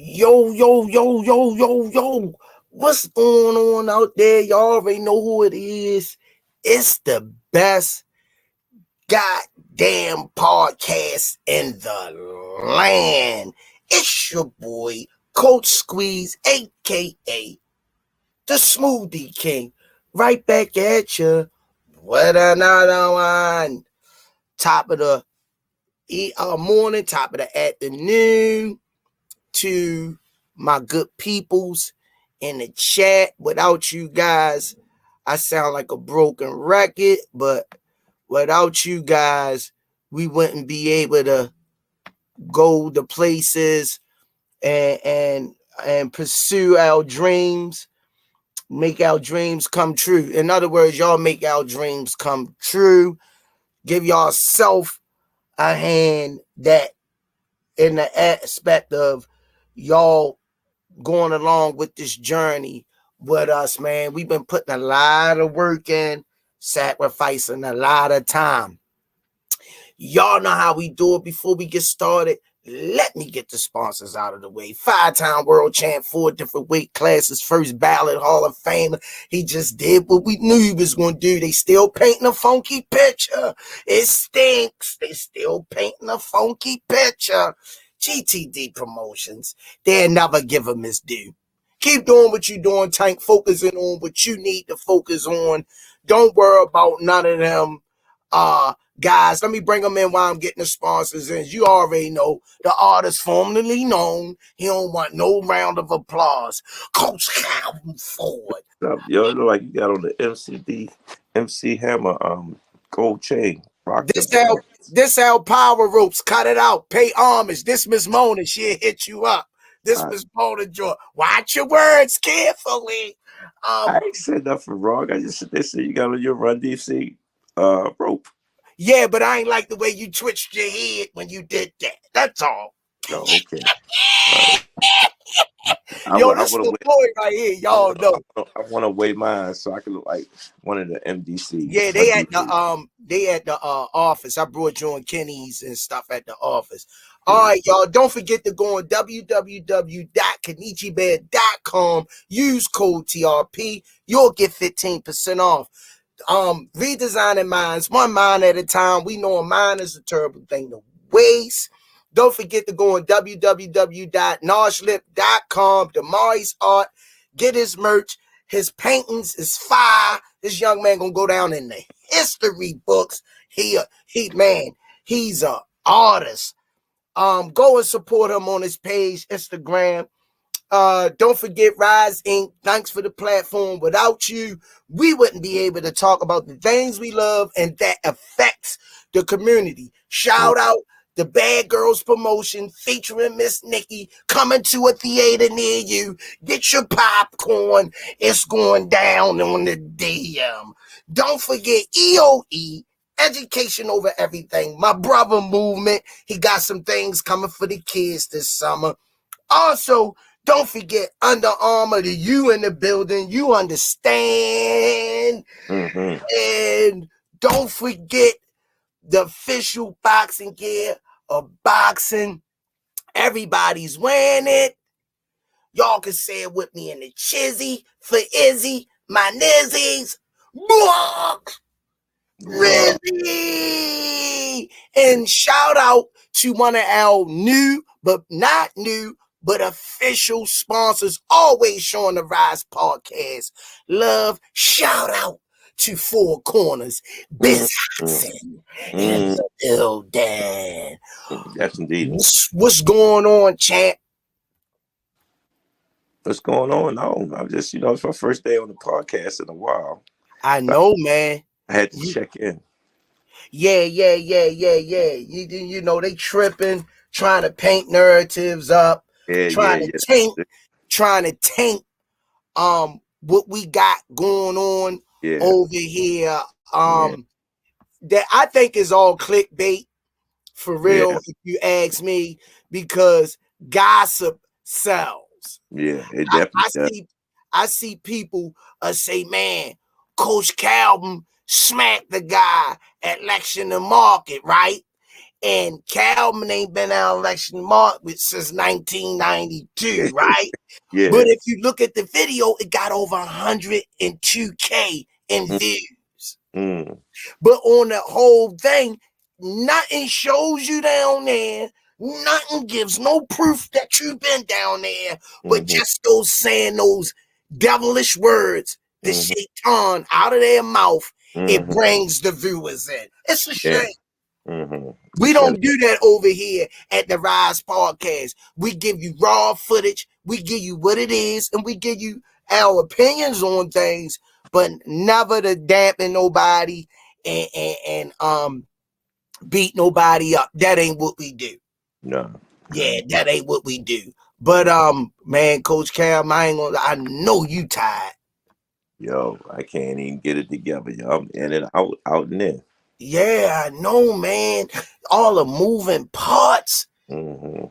Yo, yo, yo, yo, yo, yo. What's going on out there? Y'all already know who it is. It's the best goddamn podcast in the land. It's your boy, Coach Squeeze, aka the Smoothie King. Right back at you. What another one. Top of the morning, top of the afternoon. To my good peoples in the chat. Without you guys, I sound like a broken record, but without you guys, we wouldn't be able to go to places and pursue our dreams, make our dreams come true. In other words, y'all make our dreams come true. Give yourself a hand that in the aspect of y'all going along with this journey with us, man. We've been putting a lot of work in, sacrificing a lot of time. Y'all know how we do it. Before we get started, let me get the sponsors out of the way. 5-time world champ, 4 different weight classes, first ballot Hall of Famer. He just did what we knew he was going to do. They still painting a funky picture. It stinks. They still painting a funky picture. GTD Promotions. They'll never give him his due. Keep doing what you're doing, Tank. Focusing on what you need to focus on. Don't worry about none of them. Guys, let me bring them in while I'm getting the sponsors in. You already know the artist formerly known. He don't want no round of applause. Coach Calvin Ford. Yo, it look like you got on the MC Hammer gold chain. This our power ropes. Cut it out. Pay homage. This Miss Mona, she'll hit you up. This Miss Mona Joy. Watch your words carefully. I ain't said nothing wrong. I just they said you got on your Run DC rope. Yeah, but I ain't like the way you twitched your head when you did that. That's all. Oh, okay. Yo, this is the boy right here. Y'all know. I want to weigh mine so I can look like one of the MDC. Yeah, they at the office. I brought you on Kenny's and stuff at the office. All right, y'all. Don't forget to go on www.kenichibear.com. Use code TRP. You'll get 15% off. Redesigning minds, one mind at a time. We know a mind is a terrible thing to waste. Don't forget to go on www.noshlip.com. Damari's art. Get his merch. His paintings is fire. This young man gonna go down in the history books. He's an artist. Go and support him on his page, Instagram. Don't forget Rize Inc. Thanks for the platform. Without you, we wouldn't be able to talk about the things we love and that affects the community. Shout out the Bad Girls promotion featuring Miss Nikki coming to a theater near you. Get your popcorn. It's going down on the DM. Don't forget EOE. Education over everything. My brother movement. He got some things coming for the kids this summer. Also, don't forget Under Armour, the you in the building. You understand. Mm-hmm. And don't forget the official boxing gear of boxing. Everybody's wearing it. Y'all can say it with me in the chizzy for Izzy, my nizzies. Really? And shout out to one of our new, but not new, but official sponsors, always showing the Rize podcast. Love, shout out to Four Corners, Bishoxon, in the building. Yes, indeed. What's going on, champ? What's going on? No, I'm just, it's my first day on the podcast in a while. I know, man. I had to check in. Yeah. You know, they tripping, trying to paint narratives up, trying to taint what we got going on over here. That I think is all clickbait for real, if you ask me, because gossip sells. Yeah, it definitely I see people say, man, Coach Calvin smacked the guy at Lexington Market, right? And Calvin ain't been out election mark since 1992, right? Yeah. But if you look at the video, it got over 102K in Mm, views. mm, But on the whole thing, nothing shows you down there. Nothing gives no proof that you've been down there, but mm-hmm, just those saying those devilish words, the mm-hmm, shaitan out of their mouth, it mm-hmm. brings the viewers in. It's a Yeah. shame. Mm-hmm. We Send don't do that over here at the Rize podcast. We give you raw footage, we give you what it is, and we give you our opinions on things, but never to dampen nobody and beat nobody up. That ain't what we do. no. Yeah, that ain't what we do. But man, Coach Cam, I know you tired. Yo, I can't even get it together, yo. I'm in and out and in. Yeah, I know, man. All the moving parts, Mm-hmm.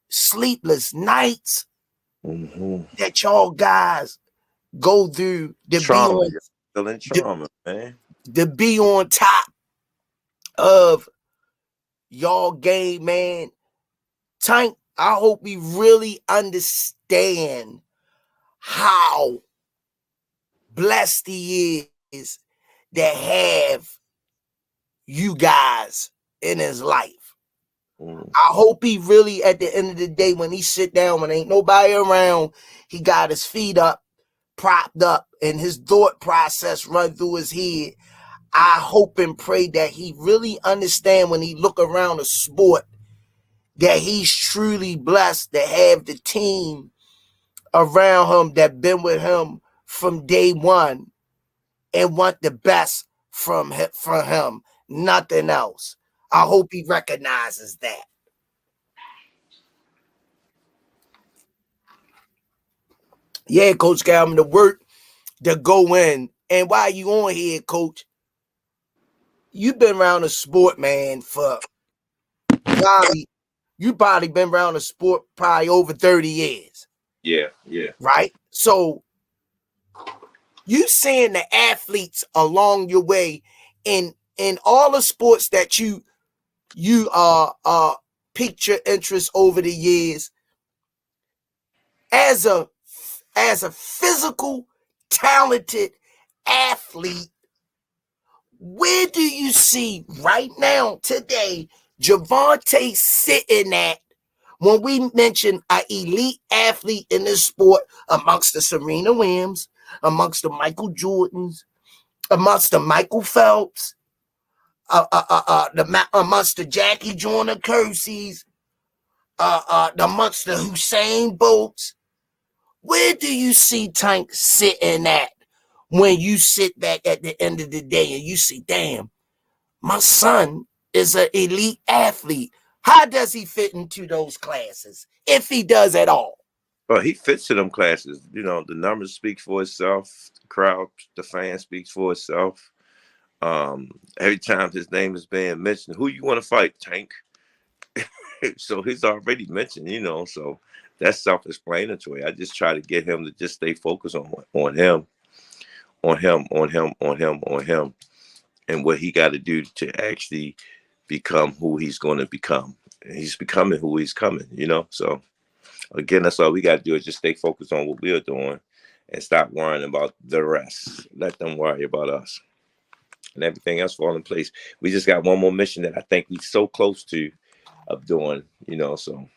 sleepless nights Mm-hmm. that y'all guys go through to be Trauma, on yo. Still in to, trauma, man. to be on top of y'all game, man. Tank, I hope we really understand how blessed he is that have you guys in his life. Mm. I hope he really, at the end of the day, when he sit down, when ain't nobody around, he got his feet up, propped up, and his thought process run through his head. I hope and pray that he really understand when he look around the sport that he's truly blessed to have the team around him that been with him from day one and want the best from him, nothing else. I hope he recognizes that. Yeah, Coach Calvin, the work to go in. And while you on here, Coach, you've been around the sport, man, for probably you probably been around the sport probably over 30 years, Yeah, yeah. right? So you seeing the athletes along your way in all the sports that you piqued your interest over the years as a physical talented athlete. Where do you see right now today Gervonta sitting at when we mention an elite athlete in this sport amongst the Serena Williams, amongst the Michael Jordans, amongst the Michael Phelps, amongst the Jackie Joyner Kerseys, amongst the Hussein Bolts? Where do you see Tank sitting at when you sit back at the end of the day and you see, damn, my son is an elite athlete? How does he fit into those classes, if he does at all? Well, he fits to them classes. You know, the numbers speak for itself. The crowd, the fan speaks for itself. Every time his name is being mentioned, who you want to fight, Tank? So he's already mentioned, you know. So that's self-explanatory. I just try to get him to just stay focused on him, on him, and what he got to do to actually become who he's going to become. He's becoming who he's coming, you know. So again, that's all we got to do is just stay focused on what we're doing and stop worrying about the rest. Let them worry about us, and everything else fall in place. We just got one more mission that I think we're so close to of doing, you know. So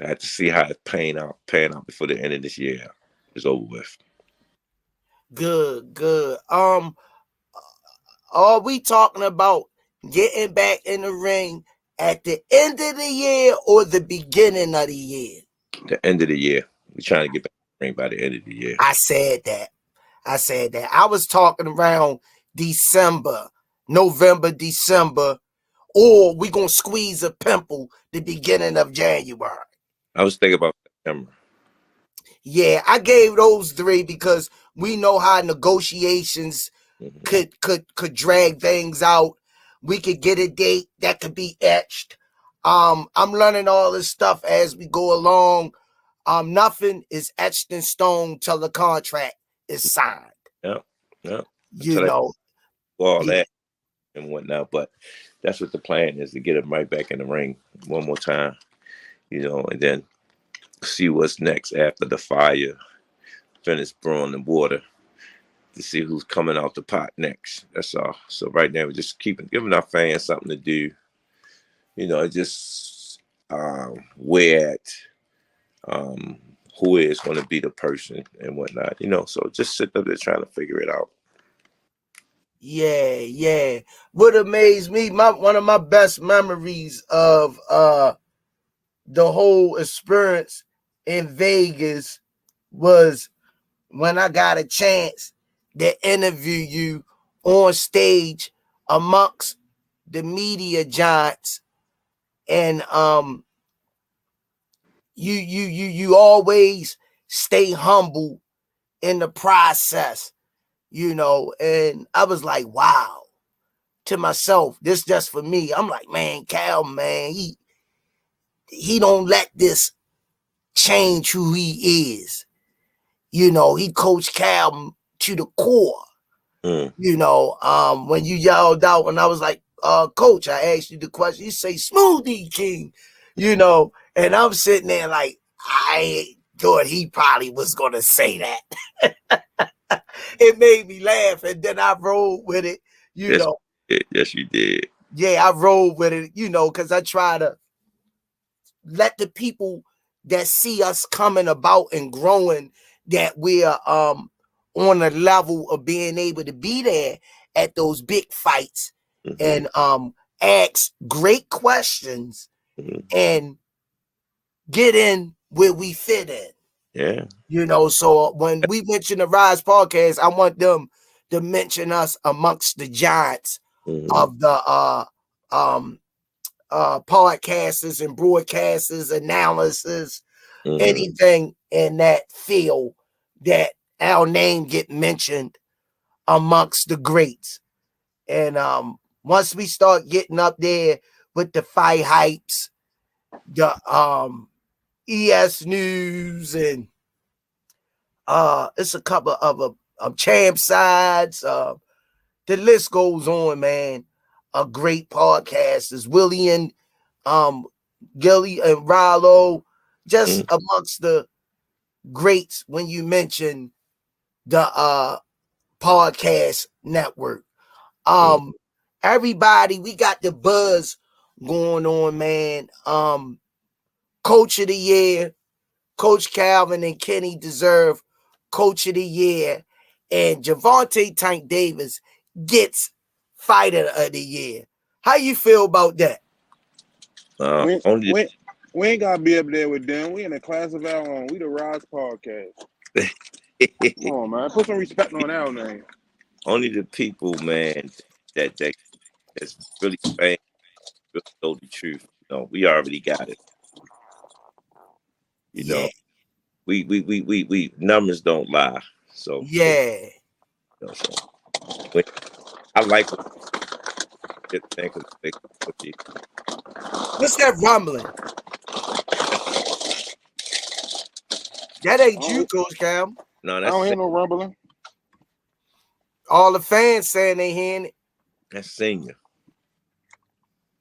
I have to see how it pan out before the end of this year is over with. Good, good. Are we talking about getting back in the ring at the end of the year or the beginning of the year? The end of the year, we're trying to get back to the ring by the end of the year. I said that. I was talking around December, November, December, or we gonna squeeze a pimple the beginning of January. I was thinking about September. Yeah, I gave those three because we know how negotiations Mm-hmm. could drag things out. We could get a date that could be etched. I'm learning all this stuff as we go along. Nothing is etched in stone till the contract is signed. Yeah, yeah. You Until I know, do all yeah. that and whatnot, but that's what the plan is, to get him right back in the ring one more time, and then see what's next after the fire finish brewing the water, to see who's coming out the pot next. That's all. So right now we're just giving our fans something to do, just where at, who is going to be the person and whatnot, so just sit up there trying to figure it out. Yeah. What amazed me, one of my best memories of the whole experience in Vegas was when I got a chance to interview you on stage amongst the media giants, and you always stay humble in the process, and I was like, wow, to myself, this just for me. I'm like, man, Cal, man, he don't let this change who he is. He coached Cal to the core. When you yelled out, when I was like, Coach, I asked you the question, you say Smoothie King, and I'm sitting there like, I thought he probably was going to say that. It made me laugh, and then I rolled with it, Yes, you did. Yeah, I rolled with it, because I try to let the people that see us coming about and growing, that we're on a level of being able to be there at those big fights, and ask great questions, and get in where we fit in. Yeah. So when we mention the Rize podcast, I want them to mention us amongst the giants of the podcasters and broadcasters, analysis, anything in that field, that our name get mentioned amongst the greats. And once we start getting up there with the fight hypes, the ES News, and it's a couple of champ sides, the list goes on, man. A great podcasters, Willie and Gilly and Rallo, just amongst the greats when you mention the podcast network. Everybody, we got the buzz going on, man. Coach of the year, Coach Calvin and Kenny deserve Coach of the Year, and Gervonta Tank Davis gets Fighter of the Year. How you feel about that? We ain't gotta be up there with them. We in a class of our own. We the Rize podcast. Come on, man. Put some respect on our name. Only the people, man, that's really fans really know the truth. We already got it. We numbers don't lie. So yeah. I like what What's that rumbling? That ain't you, Coach Cam. No, I don't hear no rumbling. All the fans saying they hearing it. That's Senior.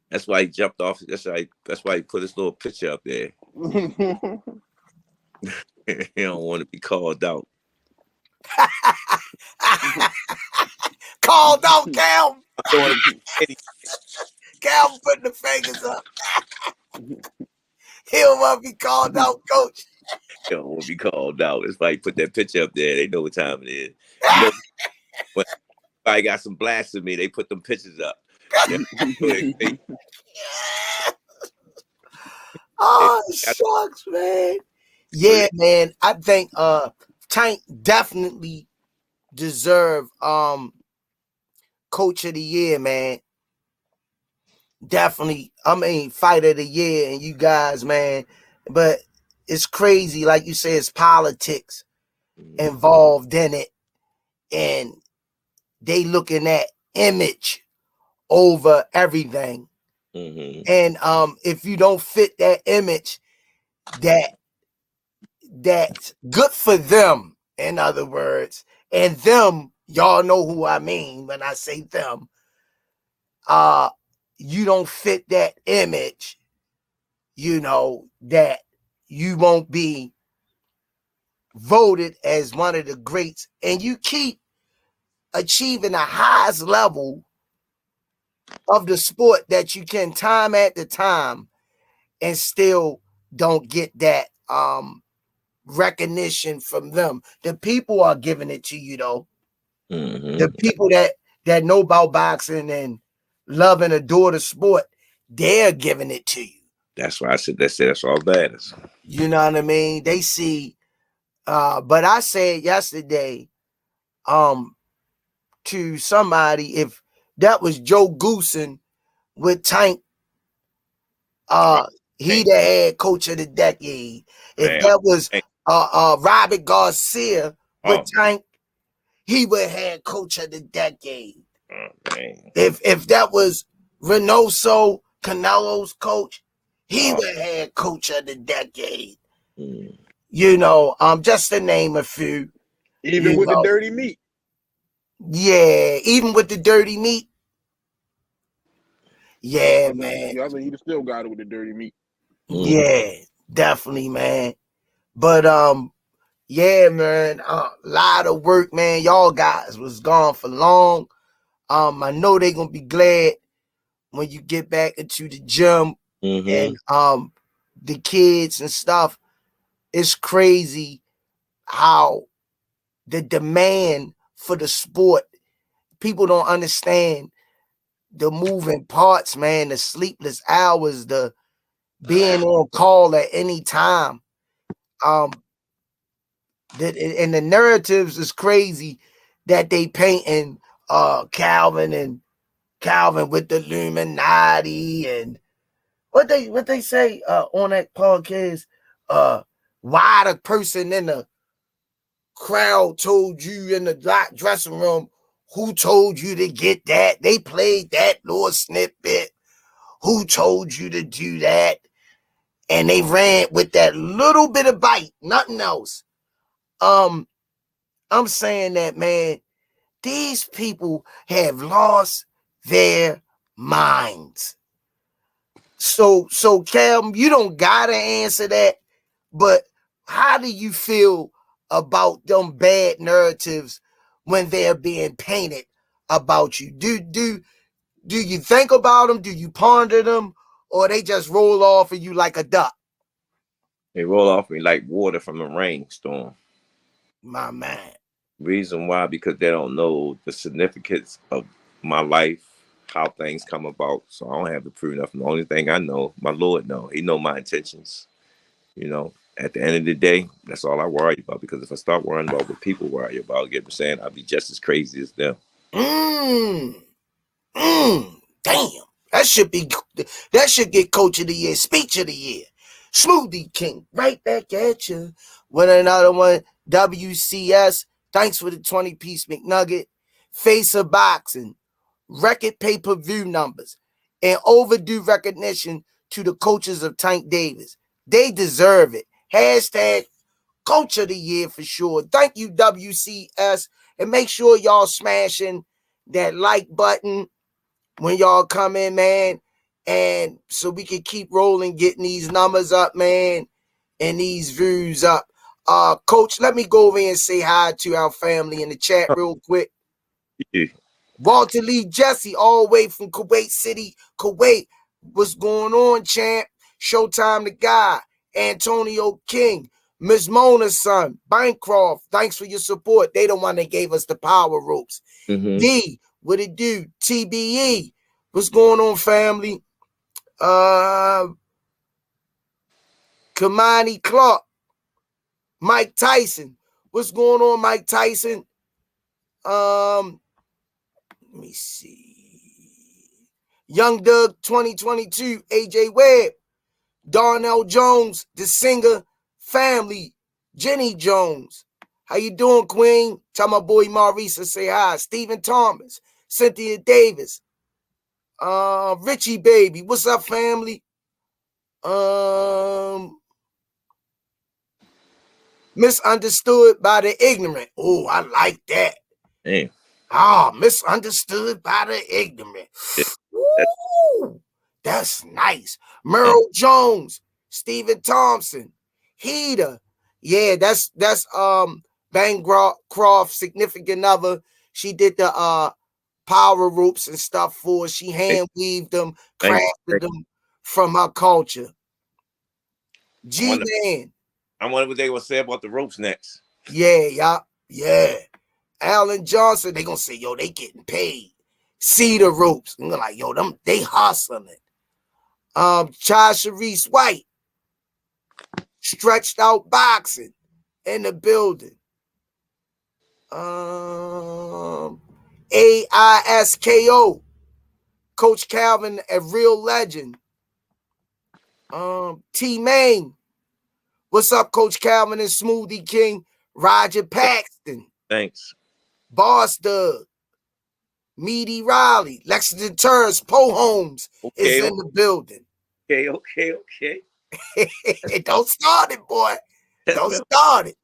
That's why he jumped off. That's why he put his little picture up there. He don't want to be called out. Called out, Cam. Cam putting the fingers up. He don't want to be called out, Coach. He don't want to be called out. That's why he put that picture up there. They know what time it is. When I got some blasphemy, they put them pictures up. Oh, shucks, man. Yeah, man. I think Tank definitely deserve Coach of the Year, man. Definitely. I mean, Fighter of the Year, and you guys, man. But it's crazy, like you say, it's politics involved in it, and they looking at image over everything. And if you don't fit that image, that's good for them, in other words. And them, y'all know who I mean when I say them. you don't fit that image, that you won't be voted as one of the greats, and you keep achieving the highest level of the sport that you can time after time, and still don't get that recognition from them. The people are giving it to you, though. Mm-hmm. The people that know about boxing and love and adore the sport, they're giving it to you. That's why I said that's all bad. You know what I mean? They see, but I said yesterday, to somebody, if that was Joe Goosen with Tank, he the head coach of the decade. If that was Robert Garcia with Tank, he would head coach of the decade. If that was Reynoso, Canelo's coach, he would head coach of the decade. Just to name a few. Even with the dirty meat. Yeah, even with the dirty meat. Yeah, man. I think he still got it with the dirty meat. Yeah, definitely, man. But yeah, man, a lot of work, man. Y'all guys was gone for long. I know they gonna be glad when you get back into the gym and the kids and stuff. It's crazy how the demand for the sport, people don't understand the moving parts, man, the sleepless hours, the being on call at any time. And the narratives is crazy that they painting Calvin with the Illuminati, and what they say on that podcast, why the person in the crowd told you in the dressing room, who told you to get that? They played that little snippet. Who told you to do that? And they ran with that little bit of bite, nothing else. I'm saying that, man, these people have lost their minds. So Cam, you don't gotta answer that, but how do you feel about them bad narratives when they're being painted about you? Do you think about them? Do you ponder them? Or they just roll off of you like a duck? They roll off me like water from a rainstorm. My man. Reason why? Because they don't know the significance of my life, how things come about. So I don't have to prove nothing. The only thing I know, my Lord know. He know my intentions. At the end of the day, that's all I worry about. Because if I start worrying about what people worry about, get what I'm saying, I'll be just as crazy as them. Damn. That should get Coach of the Year, Speech of the Year. Smoothie King, right back at you with another one. WCS, thanks for the 20-piece McNugget. Face of Boxing, record pay-per-view numbers, and overdue recognition to the coaches of Tank Davis. They deserve it. Hashtag Coach of the Year for sure. Thank you, WCS. And make sure y'all smashing that like button when y'all come in, man. And so we can keep rolling, getting these numbers up, man, and these views up. Coach, let me go over and say hi to our family in the chat real quick. Yeah. Walter Lee Jesse, all the way from Kuwait City, Kuwait. What's going on, champ? Showtime the guy. Antonio King. Miss Mona's son, Bancroft. Thanks for your support. They the one that gave us the power ropes. D, what it do? TBE. What's going on, family? Kamani Clark. Mike Tyson. What's going on, Mike Tyson? Let me see. Young Doug 2022, AJ Webb, Darnell Jones, the singer, family, Jenny Jones. How you doing, Queen? Tell my boy Marisa say hi. Stephen Thomas, Cynthia Davis, Richie Baby. What's up, family? Misunderstood by the ignorant. Oh, I like that. Damn. Misunderstood by the ignorant. Yeah. Ooh, that's nice. Merle Jones, Stephen Thompson, Heater. Yeah, that's Bancroft significant other. She did the power ropes and stuff for us. She hand weaved them, crafted them from her culture. G-Man. I wonder what they will say about the ropes next. Yeah. Alan Johnson, they gonna say, yo, they getting paid. See the ropes. And they're like, yo, them they hustling it. Sharice White, stretched out boxing in the building. AISKO, Coach Calvin, a real legend. T-Main, what's up, Coach Calvin and Smoothie King? Roger Paxton. Thanks. Boss Doug. Meaty Riley. Lexington Terrence. Poe Holmes is in the building. Okay. Don't start it, boy. Don't start it.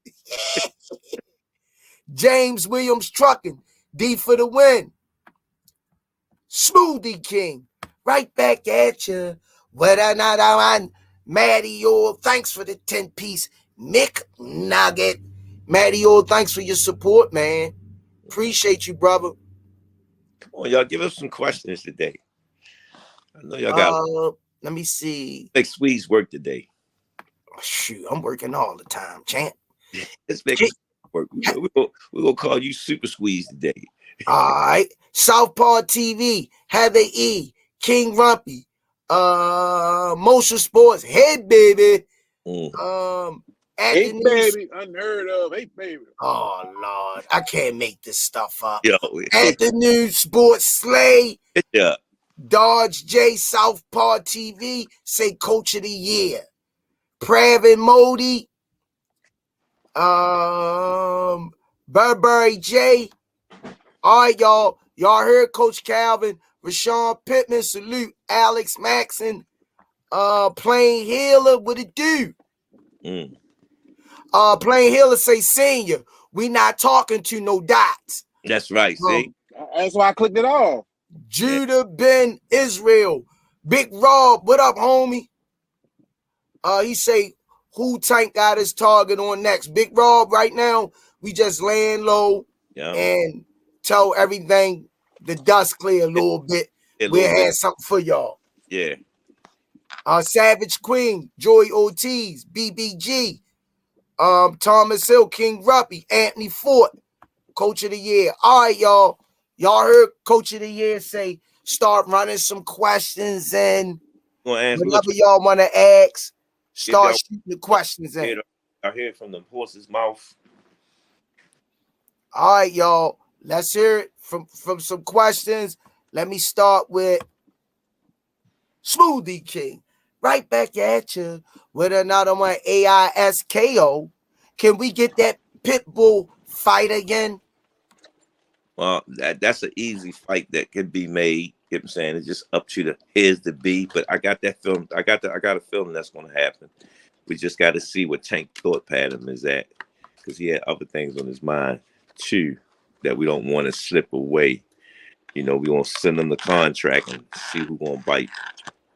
James Williams Trucking. D for the win. Smoothie King. Right back at you. Whether or not I'm Matty Orr, thanks for the 10-piece Mick Nugget. Matty Orr, thanks for your support, man. Appreciate you, brother. Come on, y'all, give us some questions today. I know y'all got. Let me see. Make Swedes work today. Oh, shoot, I'm working all the time, champ. Let's make work. We're gonna call you Super Squeeze today. All right. Southpaw TV, Heather E, King Rumpy, Motion Sports, Hey Baby. Hey Baby, unheard of. Hey Baby. Oh Lord, I can't make this stuff up. Yo, At the News Sports Slay. Yeah. Dodge J, Southpaw TV, say Coach of the Year. Pravin Modi, Burberry J. All right, y'all. Y'all heard Coach Calvin, Rashawn Pittman, salute Alex Maxon, Plain Healer, what it do? Plain Healer say senior. We not talking to no dots. That's right. See, that's why I clicked it off. Judah Ben Israel, Big Rob, what up, homie? He say who Tank got his target on next. Big Rob, right now we just laying low and tell everything the dust clear a little bit. We'll have something for y'all. Yeah. Savage Queen, Joy Ortiz, BBG, Thomas Hill, King Ruppy, Anthony Fort, Coach of the Year. All right, y'all. Y'all heard Coach of the Year say start running some questions and whatever y'all want to ask, start shooting the questions in. I hear it from the horse's mouth. All right, y'all. Let's hear it from some questions. Let me start with Smoothie King. Right back at you with another one, AISKO. Can we get that Pitbull fight again? Well, that's an easy fight that can be made. You know what I'm saying? It's just up to the here's the beat. But I got that film. I got a feeling that's going to happen. We just got to see what Tank thought pattern is at, because he had other things on his mind too that we don't want to slip away. You know, we gonna send them the contract and see who's gonna bite.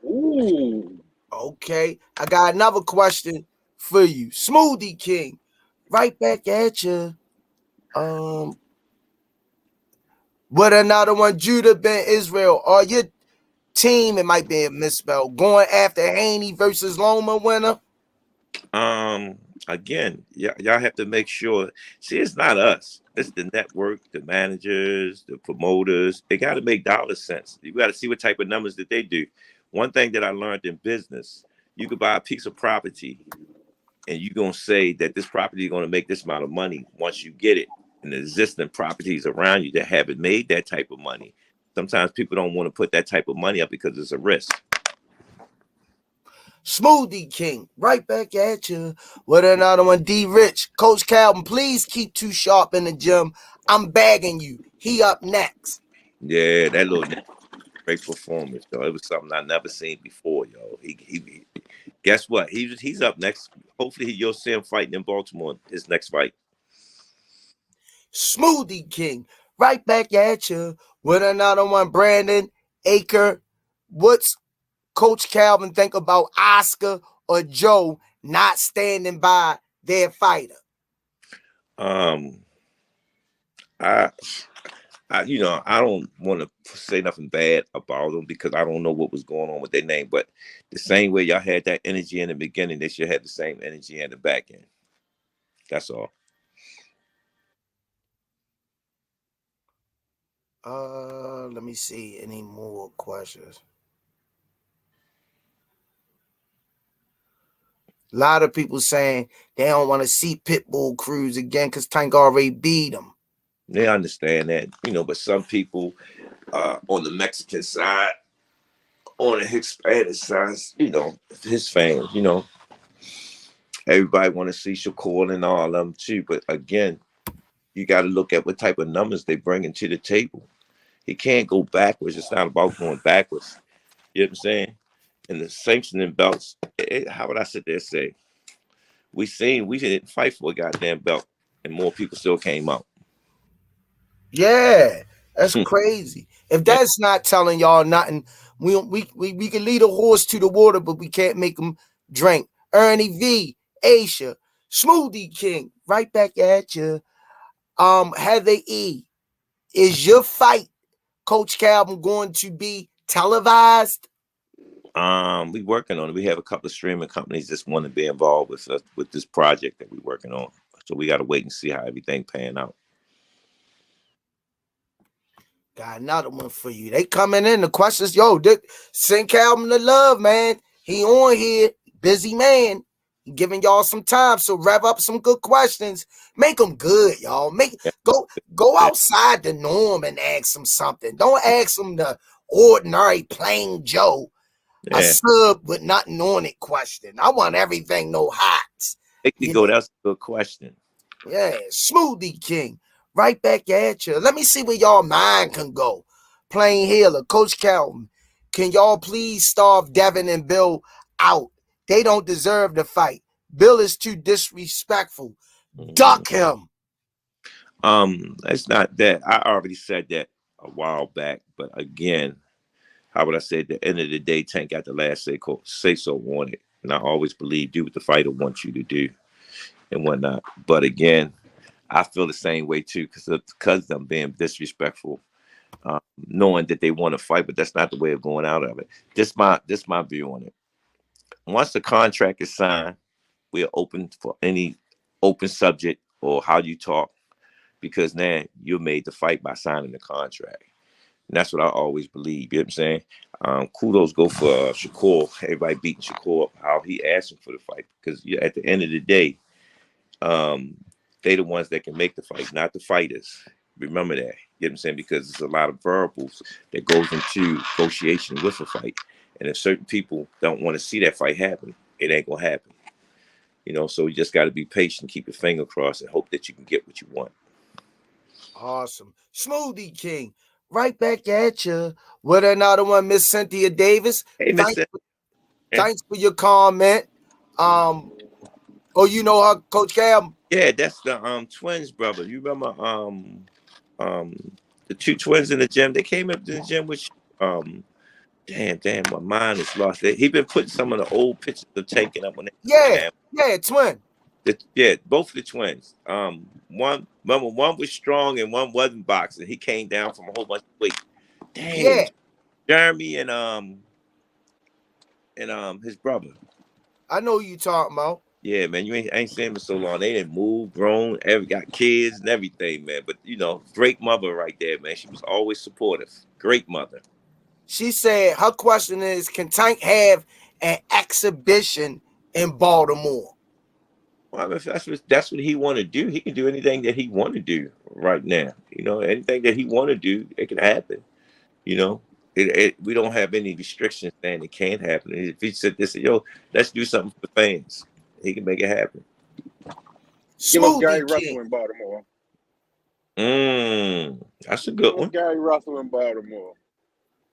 Ooh. Okay. I got another question for you. Smoothie King. Right back at you. What another one? Judah Ben Israel. Are your team, it might be a misspell, going after Haney versus Loma winner? Again, y'all have to make sure. See, it's not us. It's the network, the managers, the promoters. They got to make dollar sense. You got to see what type of numbers that they do. One thing that I learned in business, you could buy a piece of property and you're going to say that this property is going to make this amount of money once you get it. And the existing properties around you that haven't made that type of money. Sometimes people don't want to put that type of money up because it's a risk. Smoothie King, right back at you with another one. D Rich, Coach Calvin, please keep Too Sharp in the gym. I'm bagging you. He up next. Yeah, that little great performance, though. It was something I never seen before, yo. He guess what? He's up next. Hopefully, you'll see him fighting in Baltimore. His next fight. Smoothie King, right back at you with another one. Brandon Aker, What's Coach Calvin think about Oscar or Joe not standing by their fighter? Um, I I don't want to say nothing bad about them because I don't know what was going on with their name. But the same way y'all had that energy in the beginning, they should have the same energy in the back end. That's all. Let me see any more questions. A lot of people saying they don't want to see Pitbull Cruz again because Tank already beat him. They understand that, but some people on the Mexican side, on the Hispanic side, his fans, everybody want to see Shakur and all of them too. But again, you got to look at what type of numbers they bringing to the table. He can't go backwards. It's not about going backwards. You know what I'm saying? And the sanctioning belts, how would I sit there and say? We didn't fight for a goddamn belt, and more people still came out. Yeah, that's crazy. If Yeah. that's not telling y'all nothing, we can lead a horse to the water, but we can't make him drink. Ernie V, Aisha, Smoothie King, right back at you. Heather E, is your fight, Coach Calvin, going to be televised? We working on it. We have a couple of streaming companies that want to be involved with us with this project that we're working on. So we got to wait and see how everything pan out. Got another one for you. They coming in. The questions, send Calvin the love, man. He on here, busy man. He giving y'all some time, so rev up some good questions. Make them good, y'all. Yeah. Go outside the norm and ask him something. Don't ask him the ordinary plain Joe, a Yeah. sub with nothing on it question. I want everything no hots. That's a good question. Yeah, Smoothie King, right back at you. Let me see where y'all mind can go. Plain Healer, Coach Calvin, can y'all please starve Devin and Bill out? They don't deserve the fight. Bill is too disrespectful. Duck him. It's not that. I already said that a while back, but again, how would I say? At the end of the day, Tank got the last say so on it, and I always believe do what the fighter wants you to do and whatnot. But again, I feel the same way too because I'm being disrespectful, knowing that they want to fight, but that's not the way of going out of it. This my view on it. Once the contract is signed, we're open for any open subject or how you talk because now you're made to fight by signing the contract. And that's what I always believe. You know what I'm saying? Kudos go for Shakur. Everybody beating Shakur up how he asked him for the fight because at the end of the day, they the ones that can make the fight, not the fighters. Remember that. You know what I'm saying? Because there's a lot of verbals that goes into negotiation with a fight. And if certain people don't want to see that fight happen, it ain't gonna happen. So you just got to be patient, keep your finger crossed, and hope that you can get what you want. Awesome. Smoothie King, right back at you. With another one, Miss Cynthia Davis. Hey, Miss. Thanks for your comment. You know her, Coach Cam? Yeah, that's the twins, brother. You remember the two twins in the gym? They came up to the gym with damn, my mind is lost. He been putting some of the old pictures of taking up when they twin. Both of the twins. One was strong and one wasn't boxing. He came down from a whole bunch of weight. Damn, Jeremy and his brother. I know who you talking about. Yeah, man, I ain't seen him in so long. They didn't move, grown, got kids and everything, man. But great mother right there, man. She was always supportive. Great mother. She said her question is, can Tank have an exhibition in Baltimore? Well, if that's what he want to do, he can do anything that he want to do right now. Anything that he want to do, it can happen. We don't have any restrictions saying it can't happen. If he said this, let's do something for fans, he can make it happen. Give us Gary Russell in Baltimore. That's a good one. Gary Russell in Baltimore.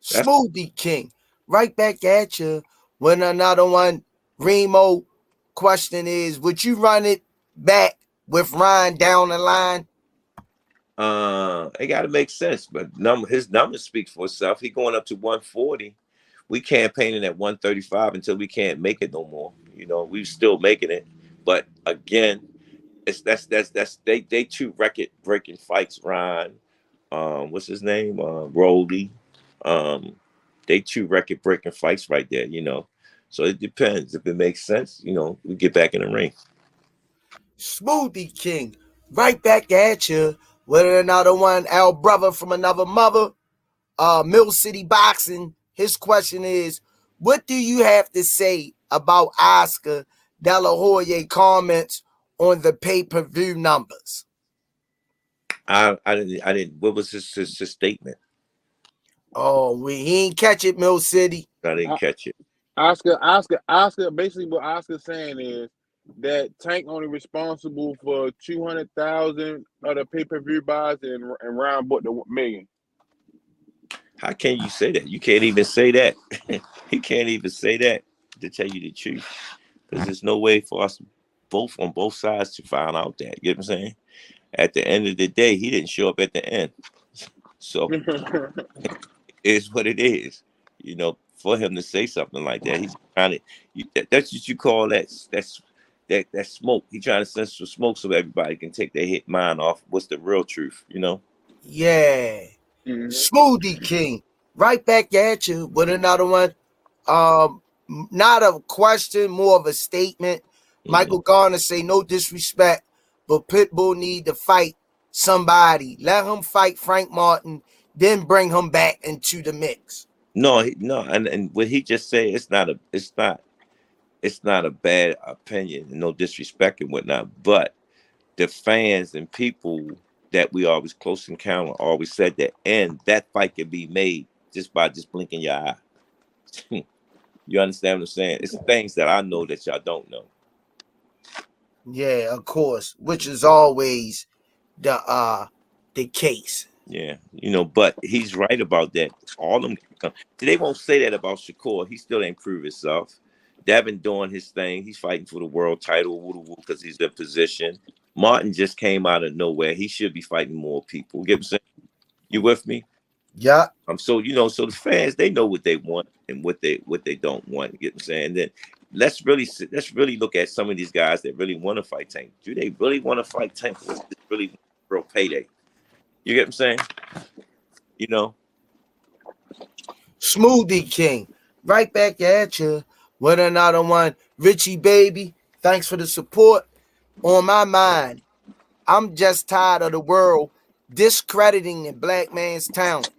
Smoothie King, right back at you. When another one, Remo question is, would you run it back with Ryan down the line? It got to make sense, but his numbers speak for itself. He going up to 140. we campaigning at 135 until we can't make it no more. You know, we still making it, but again, it's that's they two record breaking fights. Ryan, what's his name? Roldy. Um, they two record breaking fights right there. You know, so it depends if it makes sense. You know, we get back in the ring. Smoothie King, right back at you with another one. Our brother from another mother, Mill City Boxing. His question is, what do you have to say about Oscar De La Hoya comments on the pay-per-view numbers? I didn't. What was his statement? Oh, he ain't catch it, Mill City. I didn't I, catch it. Oscar. Basically, what Oscar's saying is that Tank only responsible for 200,000 of the pay-per-view buys, and Ryan bought the 1,000,000. How can you say that? You can't even say that. He can't even say that, to tell you the truth, because there's no way for us both on both sides to find out that. You know what I'm saying? At the end of the day, he didn't show up at the end, so it's what it is. You know, for him to say something like that, he's trying to. That's what you call that smoke. He's trying to sense the smoke so everybody can take their hit mind off. What's the real truth? You know. Yeah. Mhm. Smoothie King, right back at you with another one. Not a question, more of a statement. Mm-hmm. Michael Garner say no disrespect, but Pitbull need to fight somebody. Let him fight Frank Martin, then bring him back into the mix. No, no, and what he just said, it's not a bad opinion, no disrespect and whatnot, but the fans and people that we always close encounter always said that, and that fight can be made just by just blinking your eye. You understand what I'm saying? It's things that I know that y'all don't know. Yeah, of course, which is always the case. Yeah, you know, but he's right about that. All them, they won't say that about Shakur. He still ain't proved himself. Devin doing his thing. He's fighting for the world title because he's in position. Martin just came out of nowhere. He should be fighting more people. You get what I'm saying? You with me? Yeah. So you know, so the fans, they know what they want and what they don't want. You get what I'm saying? And then let's really look at some of these guys that really want to fight Tank. Do they really want to fight Tank? What's this really real payday? You get what I'm saying? You know. Smoothie King, right back at you with another one. Richie Baby, thanks for the support. On my mind, I'm just tired of the world discrediting the black man's talent.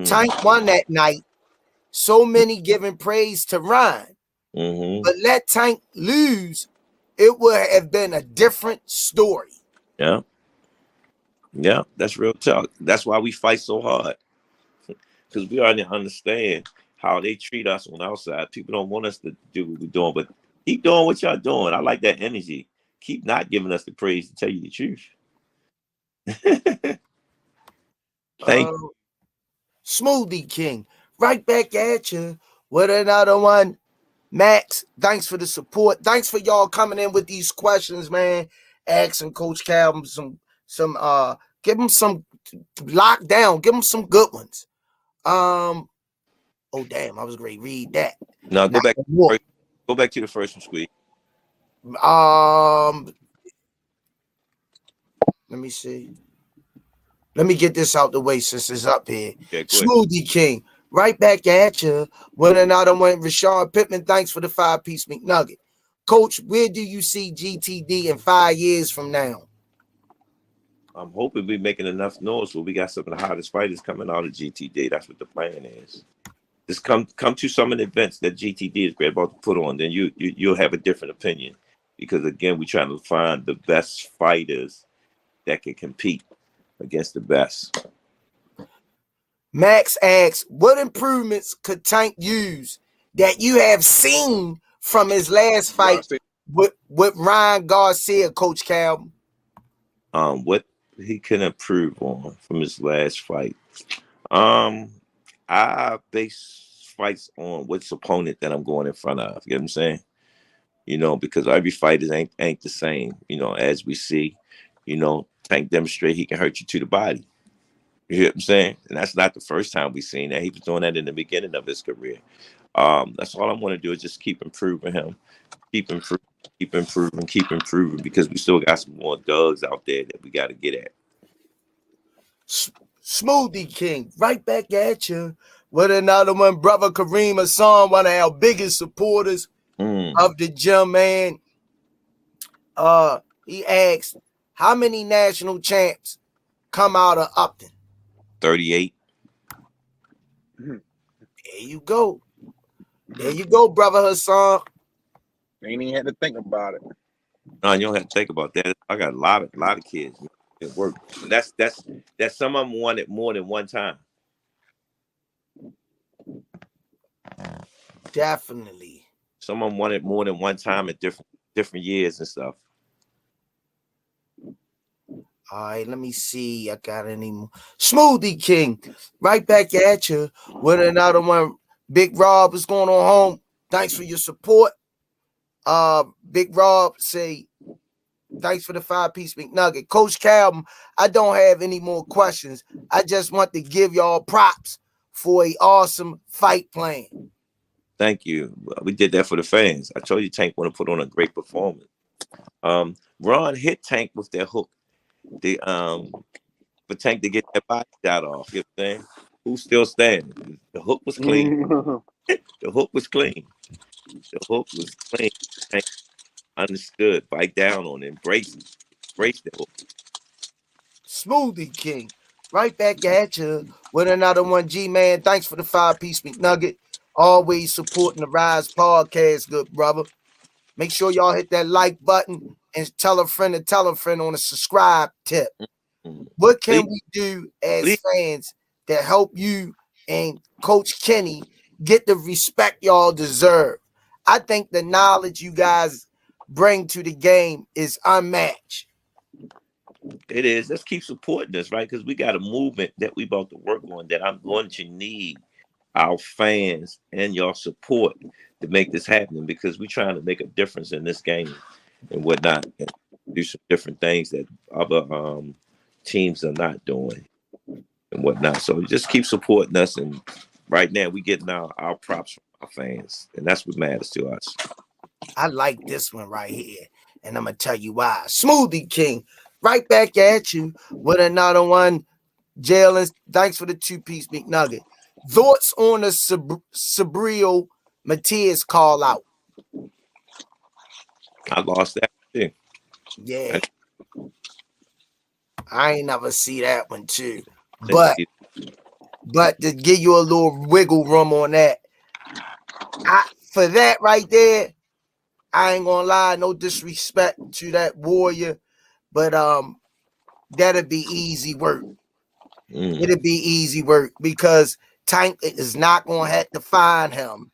Tank won that night. So many giving praise to Ryan. Mm-hmm. But let Tank lose, it would have been a different story. Yeah. Yeah. That's real talk. That's why we fight so hard. Because we already understand how they treat us on our side. People don't want us to do what we're doing, but keep doing what y'all doing. I like that energy. Keep not giving us the praise, to tell you the truth. Thank Uh, Smoothie King, right back at you with another one. Max, thanks for the support. Thanks for y'all coming in with these questions, man. Asking Coach Calvin give him some lockdown, give him some good ones. Oh damn, I was great. Read that. you. Now Not more. go back to the first one, Squeak. Let me see. Let me get this out the way since it's up here. Yeah, go ahead. Smoothie King, right back at you. When another one, Rashard Pittman, thanks for the 5-piece McNugget. Coach, where do you see GTD in 5 years from now? I'm hoping we're making enough noise so we got some of the hottest fighters coming out of GTD. That's what the plan is. Just come to some of the events that GTD is great about to put on, then you'll have a different opinion. Because again, we're trying to find the best fighters that can compete against the best. Max asks, what improvements could Tank use that you have seen from his last fight with Ryan Garcia, Coach Calvin? What he can improve on from his last fight. I base fights on which opponent that I'm going in front of. You know what I'm saying? You know, because every fighter ain't the same. You know, as we see, you know, Tank demonstrate he can hurt you to the body. You hear what I'm saying? And that's not the first time we've seen that. He was doing that in the beginning of his career. That's all I want to do is just keep improving him, keep improving, keep improving, because we still got some more Dougs out there that we got to get at. Smoothie King, right back at you with another one. Brother Kareem Hassan, one of our biggest supporters of the gym, man. He asked, how many national champs come out of Upton? 38. There you go. There you go, Brother Hassan. Ain't even had to think about it. No, you don't have to think about that. I got a lot of kids at work. That's some of them won it more than one time. Definitely. Some of them won it more than one time at different years and stuff. All right, let me see. I got any more. Smoothie King, right back at you with another one. Big Rob, what's going on home? Thanks for your support. Big Rob say, thanks for the 5-piece McNugget. Coach Calvin, I don't have any more questions. I just want to give y'all props for an awesome fight plan. Thank you. We did that for the fans. I told you Tank want to put on a great performance. Ron hit Tank with that hook. For Tank to get that body shot off. You know what I'm saying? Who's still standing? The hook was clean. The hook was clean. The hook was clean. Tank understood. Bite down on it. Embrace the hook. Smoothie King, right back at you with another one. G-Man, thanks for the 5-piece McNugget. Always supporting the Rize podcast, good brother. Make sure y'all hit that like button and tell a friend on a subscribe tip. What can we do as fans to help you and Coach Kenny get the respect y'all deserve? I think the knowledge you guys bring to the game is unmatched. It is. Let's keep supporting this, right? Because we got a movement that we about to work on that I'm going to need our fans and your support to make this happen, because we're trying to make a difference in this game and whatnot, and do some different things that other teams are not doing and whatnot. So just keep supporting us, and right now we getting our props from our fans, and that's what matters to us. I like this one right here, and I'm gonna tell you why. Smoothie King, right back at you with another one. Jalen, thanks for the 2-piece McNugget. Thoughts on the Sabriel Matias call out? I lost that too. Yeah. I ain't never see that one too. But to give you a little wiggle room on that, for that right there, I ain't gonna lie, no disrespect to that warrior, but that'd be easy work. It'd be easy work because Tank is not gonna have to find him.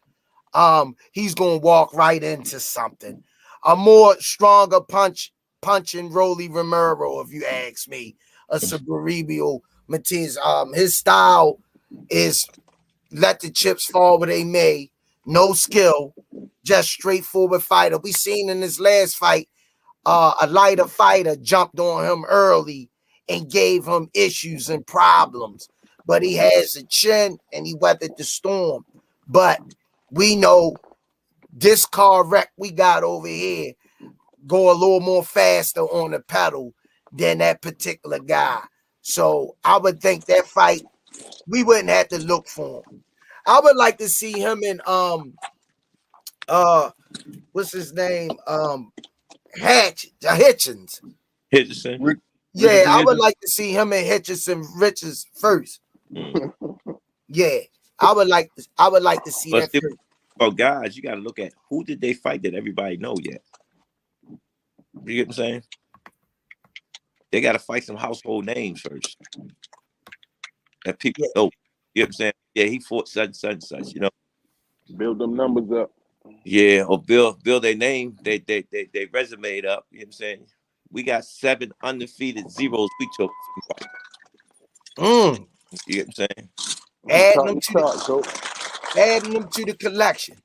He's gonna walk right into something. A more stronger punching Rolly Romero, if you ask me. A Sabriel Matias. His style is let the chips fall where they may. No skill, just straightforward fighter. We seen in this last fight, a lighter fighter jumped on him early and gave him issues and problems. But he has a chin and he weathered the storm. But we know this car wreck we got over here go a little more faster on the pedal than that particular guy. So I would think that fight, we wouldn't have to look for him. I would like to see him in what's his name? Hitchens. Hitchison. Yeah, I would like to see him and Hitchison Riches first. Yeah, I would like to see that first. Oh, guys, you got to look at who did they fight that everybody know yet. You get what I'm saying? They got to fight some household names first that people know. You know what I'm saying? Yeah, he fought such, you know. Build them numbers up. Yeah, or build their name, they resume it up. You know what I'm saying? We got 7 undefeated zeros we took. You get what I'm saying? Adding them to the collection.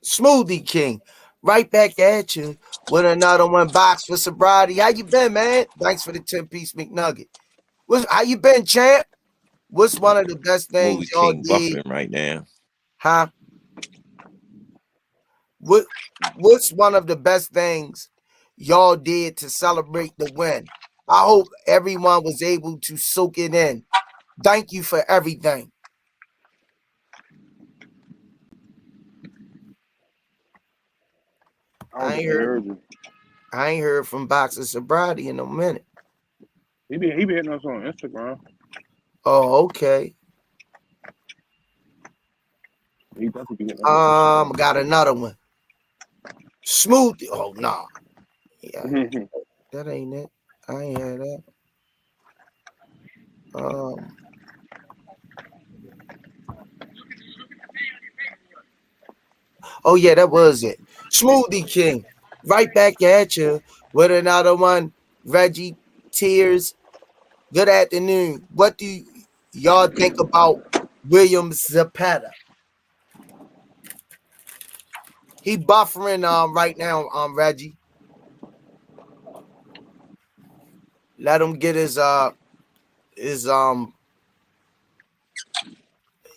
Smoothie King, right back at you with another one. Box for sobriety. How you been, man? Thanks for the 10-piece McNugget. How you been, champ? What's one of the best Smoothie things y'all King did? buffering right now. Huh? What's one of the best things y'all did to celebrate the win? I hope everyone was able to soak it in. Thank you for everything. I don't I think ain't he heard heard you. I ain't heard from Boxer Sobriety in a minute. He be hitting us on Instagram. Oh, okay. He definitely be hitting us on Got another one. Smoothie. Oh nah. Yeah, Instagram. that ain't it. I ain't had that. Um oh yeah, that was it. Smoothie King. Right back at you with another one. Reggie Tears. Good afternoon. What do y'all think about William Zapata? He buffering right now, Reggie. Let him get his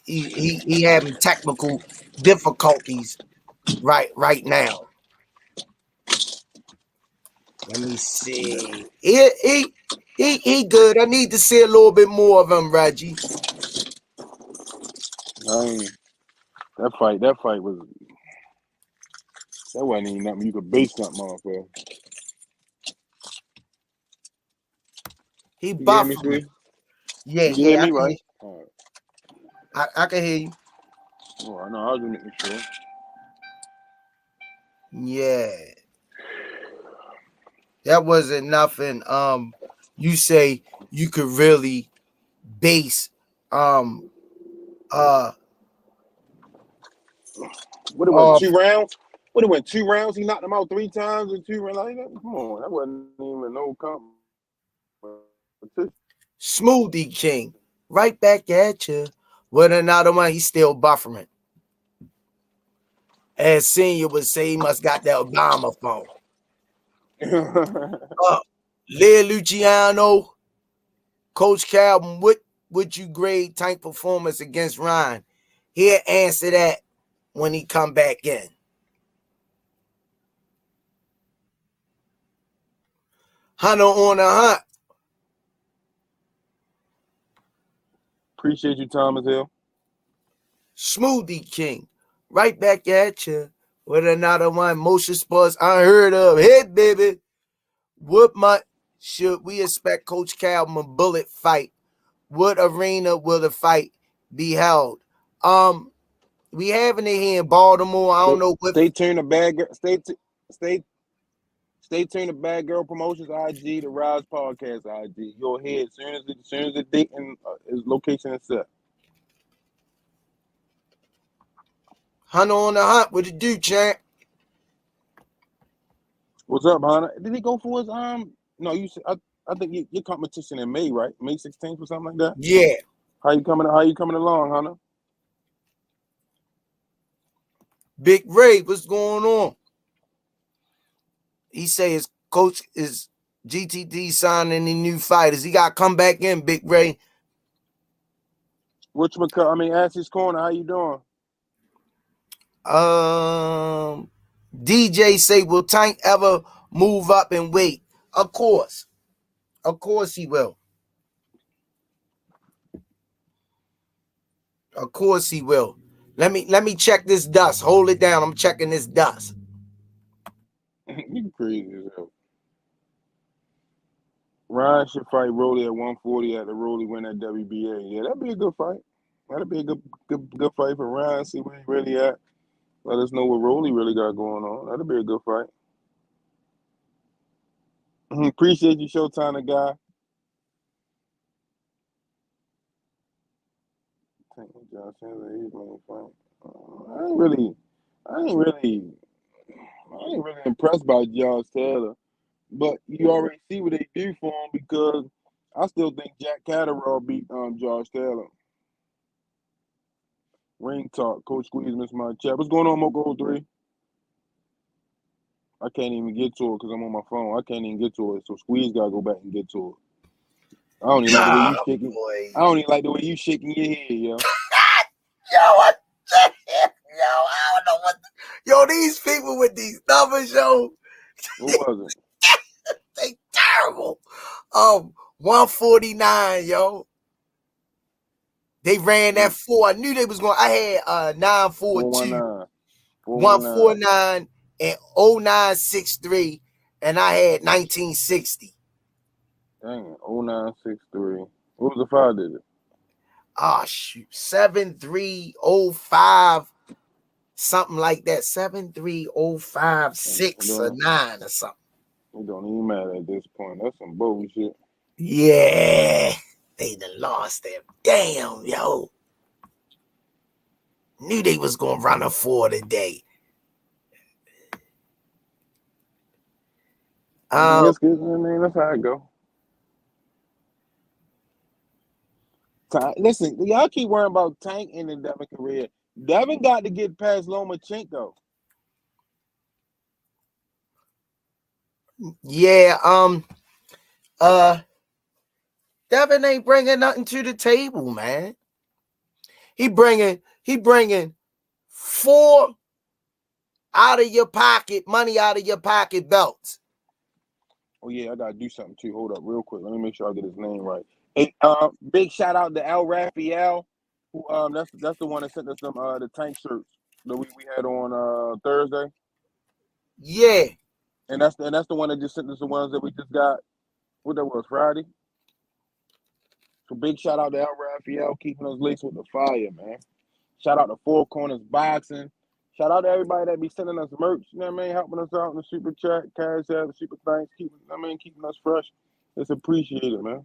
he having technical difficulties right now. Let me see. He good. I need to see a little bit more of him, Reggie. I mean, that fight was that wasn't even nothing you could base something off of. He You can hear me, buffering. sweet? Yeah, You can hear yeah, me, right? All right. I can hear you. Oh, I know. I was just making sure. Yeah, that wasn't nothing. You say you could really base um uh What it went off 2 rounds? What it went 2 rounds? He knocked him out 3 times in 2 rounds. Like that? Come on, that wasn't even no competition. Smoothie King. Right back at you with another one. He's still buffering. As Senior would say, he must got that Obama phone. Uh, Lea Luciano, Coach Calvin, what would you grade Tank performance against Ryan? He'll answer that when he come back in. Hunter on the hunt. Appreciate you, Thomas Hill. Smoothie King. Right back at you with another one. Motion Sports unheard of. Hey, baby. What month should we expect Coach Calvin a bullet fight? What arena will the fight be held? We having it here in Baltimore. I don't know what. Stay tuned to Bad Girl. Stay tuned to Bad Girl Promotions IG, the Rize Podcast IG. You'll hear as soon as the date and his location is set. Hunter on the hunt. What it do, champ? What's up, Hunter? Did he go for his No, you said I think your competition in May, right? May 16th or something like that. Yeah. How you coming along, Hunter? Big Ray, what's going on? He say his coach is GTD signing any new fighters. He got to come back in, Big Ray. Ask his corner. How you doing? DJ say, will Tank ever move up and weight? Of course. Of course he will. Of course he will. Let me check this dust. Hold it down. I'm checking this dust. You crazy as hell. Ryan should fight Rolly at 140 after Rolly win that WBA. Yeah, that'd be a good fight. That'd be a good fight for Ryan. See where he really at. Let us know what Rolly really got going on. That'd be a good fight. Appreciate you, Showtime, the guy. John Cena, he's main fight. I ain't really impressed by Josh Taylor. But you already see what they do for him because I still think Jack Catterall beat Josh Taylor. Ring talk. Coach Squeeze missed my chat. What's going on, Moko 03? I can't even get to it because I'm on my phone. I can't even get to it. So Squeeze got to go back and get to it. I don't even like the way you shaking. Boy. I don't even like the way you shaking your head, yo. Yo, what the heck? Yo, I don't know what. Yo, these people with these numbers, yo, What was it? they terrible. 149, yo. They ran that 4. I knew they was going. I had 942, 419. 419. 149, and 0963, and I had 1960. Dang, 0963. What was the 5 digit? Oh shoot, 7305, something like that. 73056 or 9 or something. It don't even matter at this point. That's some bullshit. Yeah, they done lost them. Damn, yo. Knew they was gonna run a 4 today. Yes, I mean, that's how it go. Listen, y'all keep worrying about Tank and the Devin career. Devin got to get past Lomachenko. Yeah, Devin ain't bringing nothing to the table, man. He bringing 4 out of your pocket, money out of your pocket belts. Oh yeah, I gotta do something too. Hold up, real quick. Let me make sure I get his name right. Hey, big shout out to Al Raphael, who that's the one that sent us some the Tank shirts that we had on Thursday. Yeah. And that's the one that just sent us the ones that we just got. What that was, Friday? So big shout out to Al Raphael keeping us laced with the fire, man. Shout out to Four Corners Boxing. Shout out to everybody that be sending us merch, you know what I mean, helping us out in the super chat, cash app, super thanks, keeping us fresh. It's appreciated, man.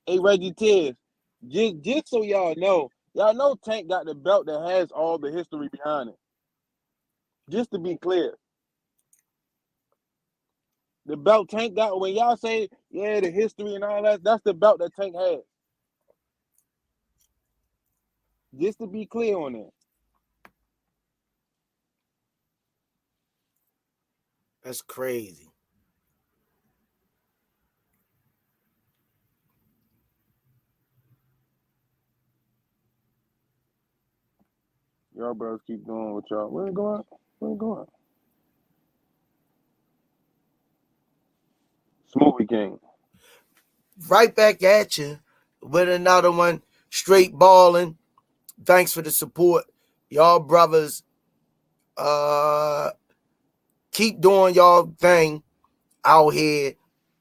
Hey, Reggie Tiz, just so y'all know Tank got the belt that has all the history behind it. Just to be clear. The belt Tank got, when y'all say, yeah, the history and all that, that's the belt that Tank has. Just to be clear on that. That's crazy. Y'all brothers keep doing what y'all. Where it going? Where it going? Smoothie King. Right back at you with another one. Straight balling. Thanks for the support. Y'all brothers, keep doing y'all thing out here.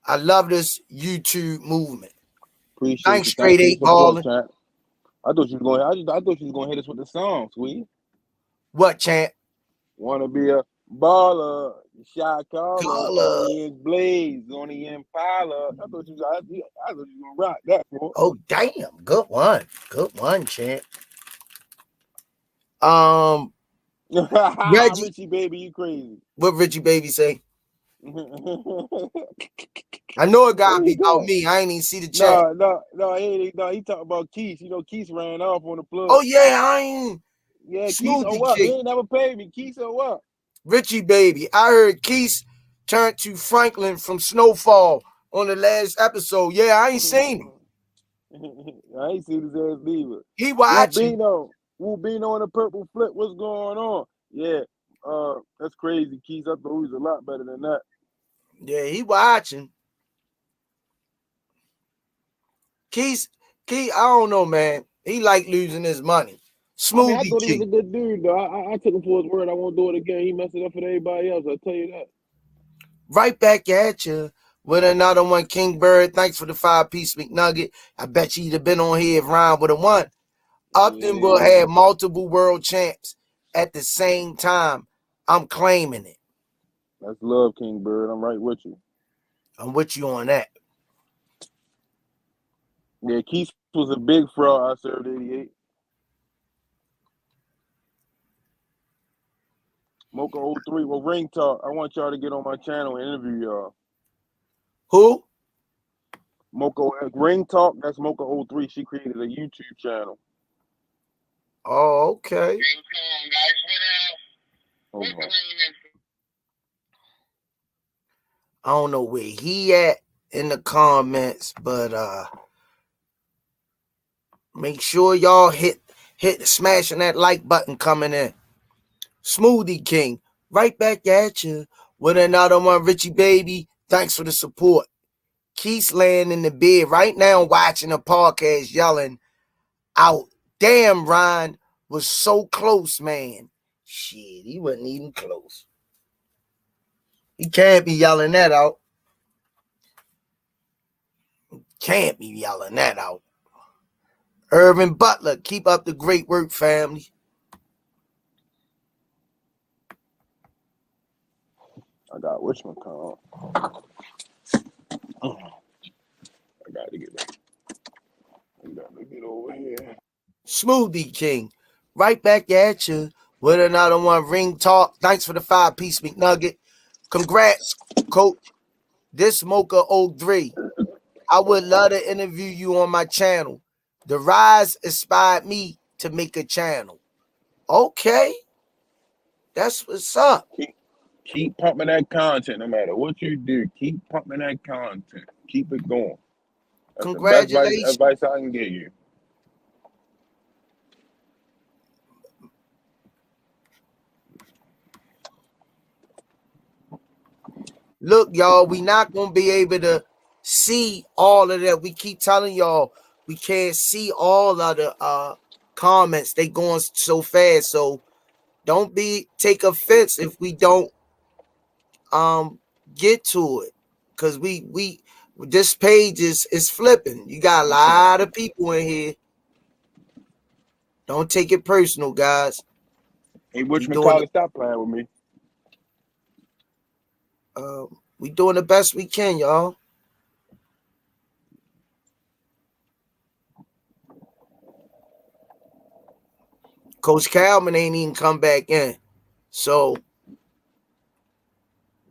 I love this YouTube movement. Appreciate Thanks, you. Thanks Straight for the 8 support, balling. champ. I thought you was going to hit us with the song, sweet. What, champ? Wanna be a baller, shot caller, Color. 20-inch blades on the Impala. I thought you was gonna rock that, bro. Oh, damn. Good one, champ. Reggie. Richie baby, you crazy. What Richie baby say? I know it gotta be about me. I ain't even see the chat. He talking about Keith. You know, Keith ran off on the plug. Oh yeah, I ain't. Yeah, Keith, Smoothie what? He King. ain't never paid me. Keith, what? Richie baby. I heard Keith turned to Franklin from Snowfall on the last episode. Yeah, I ain't seen him. I ain't seen his ass neither. He watching. Wu Bino and the purple flip. What's going on? Yeah, that's crazy, Keith. I thought he was a lot better than that. Yeah, he watching. Keith, I don't know, man. He like losing his money. Smoothie I thought he was King. a good dude, though. I took him for his word. I won't do it again. He messed it up for everybody else. I'll tell you that. Right back at you with another one, King Bird. Thanks for the 5-piece McNugget. I bet you'd have been on here if Ryan would have won. Upton will have multiple world champs at the same time. I'm claiming it. That's love, King Bird. I'm right with you. I'm with you on that. Yeah, Keith was a big fraud. I served 88. Mocha 03. Well, Ring Talk. I want y'all to get on my channel and interview y'all. Who? Mocha Ring Talk. That's Mocha 03. She created a YouTube channel. Oh, okay. Hold on. I don't know where he at in the comments, but make sure y'all hit smashing that like button coming in. Smoothie King, right back at you with another one. Richie baby, thanks for the support. Keith's laying in the bed right now watching a podcast yelling out, damn, Ryan was so close, man. Shit, he wasn't even close. He can't be yelling that out. Can't be yelling that out. Irvin Butler, keep up the great work, family. I got whatchamacallit. I got to get back. I got to get over here. Smoothie King, right back at you with another one. Ring Talk, thanks for the 5-piece McNugget. Congrats, Coach. This Mocha 03. I would love to interview you on my channel. The Rize inspired me to make a channel. Okay. That's what's up. Keep pumping that content no matter what you do. Keep pumping that content. Keep it going. That's the best advice I can give you. Look, y'all, we not going to be able to see all of that. We keep telling y'all we can't see all of the comments. They going so fast. So don't take offense if we don't get to it. Because we this page is flipping. You got a lot of people in here. Don't take it personal, guys. Hey, whatchamacallit, stop playing with me. We doing the best we can, y'all. Coach Calvin ain't even come back in. So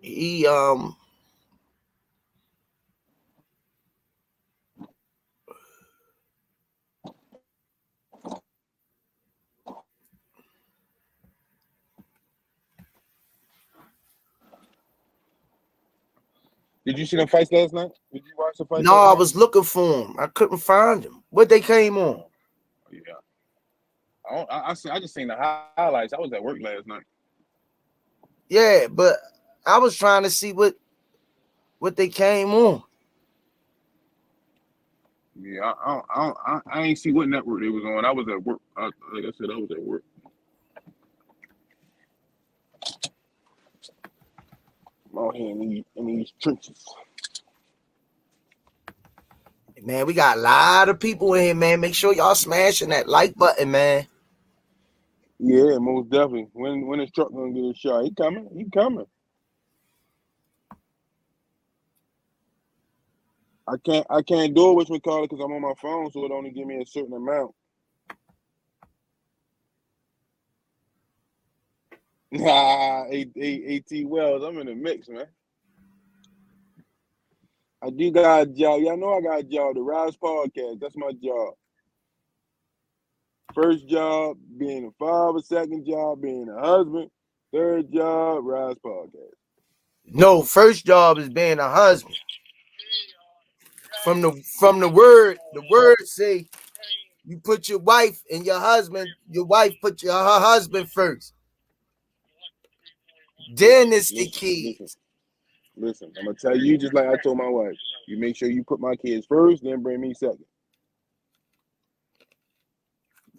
he Did you see them fights last night? Did you watch the fights? No, I was looking for him. I couldn't find him. What they came on? Yeah. I just seen the highlights. I was at work last night. Yeah, but I was trying to see what they came on. Yeah, I ain't see what network they was on. I was at work. Like I said, I was at work. I'm out here in these trenches. Man, we got a lot of people in here, man. Make sure y'all smashing that like button, man. Yeah, most definitely. When his truck gonna get a shot? He coming. He coming. I can't do it whatchamacallit because I'm on my phone, so it only give me a certain amount. Nah, AT Wells, I'm in the mix, man. I do got a job. Y'all know I got a job. The Rize Podcast. That's my job. First job being a father. Second job being a husband. Third job, Rize Podcast. No, first job is being a husband. From the word say you put your wife and your husband. Your wife put her husband first. Then it's the kids. Listen, I'm gonna tell you just like I told my wife. You make sure you put my kids first, then bring me second.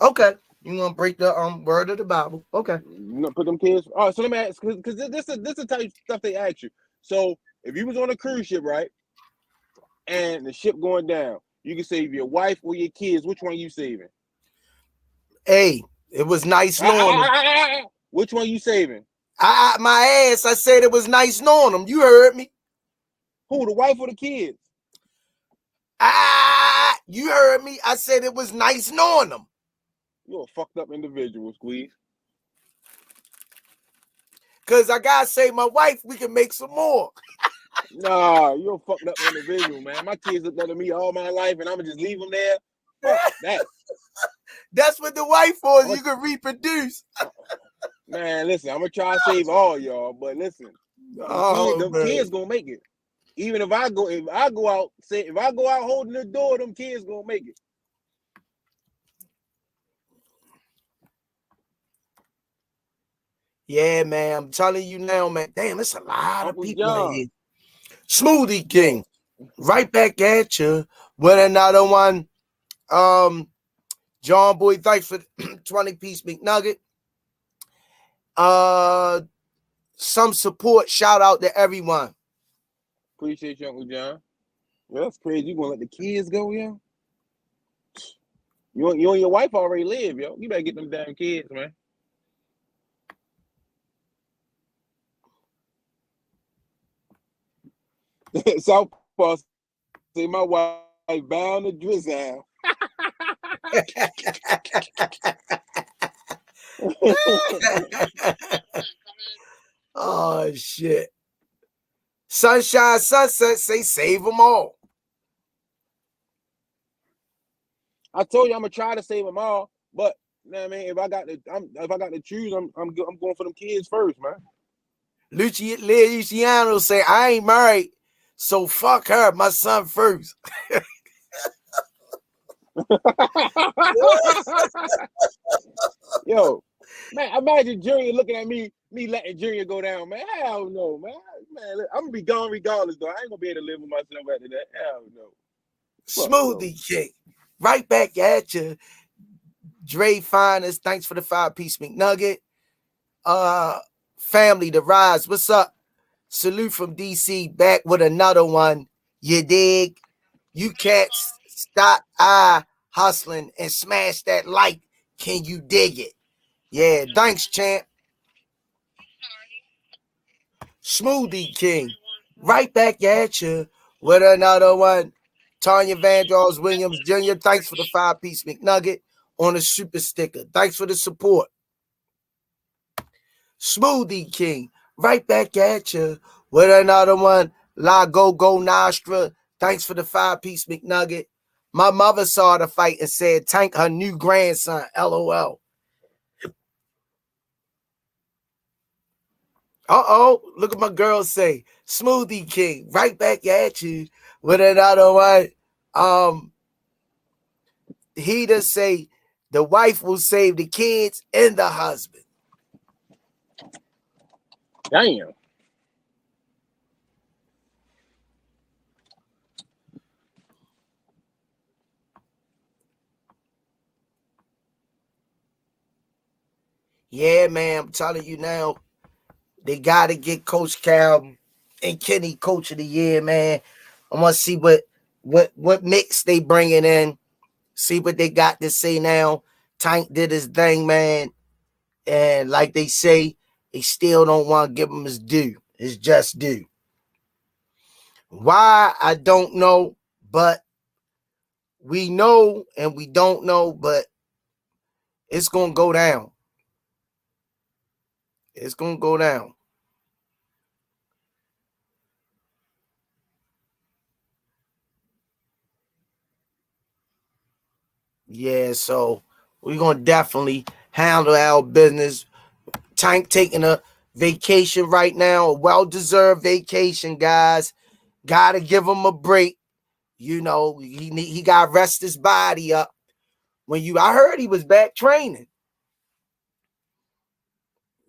Okay, you want to break the word of the Bible? Okay, Put them kids. All right, so let me ask, because this is the type of stuff they ask you. So if you was on a cruise ship, right, and the ship going down, you can save your wife or your kids. Which one you saving? Hey, it was nice knowing them. Which one you saving? My ass. I said it was nice knowing them. You heard me. Who, the wife or the kids? You heard me. I said it was nice knowing them. You're a fucked up individual, Squeeze. Cause I gotta save my wife. We can make some more. Nah, you're a fucked up individual, man. My kids looked up to me all my life, and I'ma just leave them there. Fuck that. That's what the wife for. You can reproduce. Man, listen, I'm gonna try to save all y'all, but listen, them kids gonna make it. Even if I go out holding the door, them kids gonna make it. Yeah, man. I'm telling you now, man. Damn, it's a lot Uncle of people John. in here. Smoothie King, right back at you with another one. John Boy, thanks for 20-piece McNugget. Some support. Shout out to everyone. Appreciate you, Uncle John. Yeah, that's crazy. You gonna let the kids go, yo? You and your wife already live, yo. You better get them damn kids, man. Southpaw say my wife bound to drizzle. Oh shit. Sunshine Sunset say save them all. I told you I'm gonna try to save them all, but you know what I mean, if I got to choose, I'm going for them kids first, man. Luciano say I ain't married, so fuck her. My son first. Yo, man, imagine Junior looking at me letting Junior go down, man. Hell no, man. Man, I'm gonna be gone regardless, though. I ain't gonna be able to live with myself after that. Hell no. Smoothie King, right back at you. Dre Finest, thanks for the 5-piece McNugget. Family, the Rize, what's up? Salute from DC, back with another one. You dig? You cats stop hustling and smash that like. Can you dig it? Yeah, thanks, champ. Smoothie King, right back at you with another one. Tanya Vandross Williams Jr., thanks for the 5-piece McNugget on a super sticker. Thanks for the support. Smoothie King, right back at you with another one. La Go Go Nostra, thanks for the 5-piece McNugget. My mother saw the fight and said, tank her new grandson, LOL. Look at my girl say, Smoothie King, right back at you with another one. He does say the wife will save the kids and the husband. Damn. Yeah, man, I'm telling you now, they got to get Coach Cal and Kenny Coach of the Year, man. I want to see what mix they bringing in. See what they got to say now. Tank did his thing, man. And like they say, they still don't want to give him his due. His just due. Why, I don't know, but we know and we don't know, but it's going to go down. It's going to go down. Yeah, so we're going to definitely handle our business. Tank taking a vacation right now, a well-deserved vacation, guys. Got to give him a break. You know, he got to rest his body up. I heard he was back training.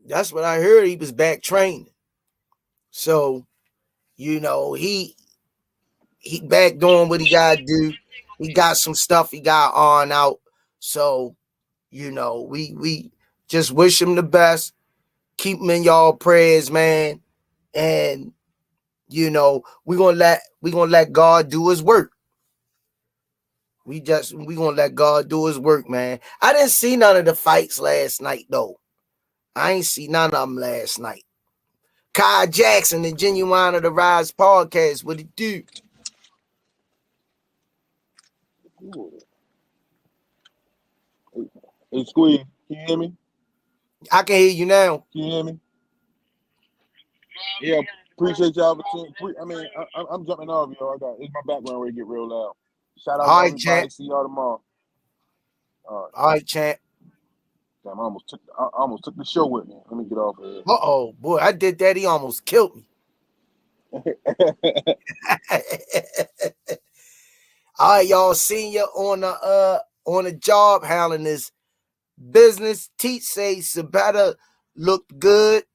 That's what I heard. He was back training. So, you know, he back doing what he got to do. He got some stuff he got on out. So, you know, we just wish him the best. Keep him in y'all prayers, man. And, you know, we're gonna let God do his work. We gonna let God do his work, man. I didn't see none of the fights last night, though. I ain't see none of them last night. Kai Jackson, the Genuine of the Rise podcast, what it do? Hey, Squeeze, can you hear me? I can hear you now. Can you hear me? Yeah, appreciate y'all. I'm jumping off, yo. It's my background where it get real loud. Shout out All to right, everybody. champ. See y'all tomorrow. All right. All right, champ. Damn, I almost took the show with me. Let me get off of here. Uh-oh, boy, I did that. He almost killed me. All right, y'all, senior on the job handling this business. Teach say Sabata looked good.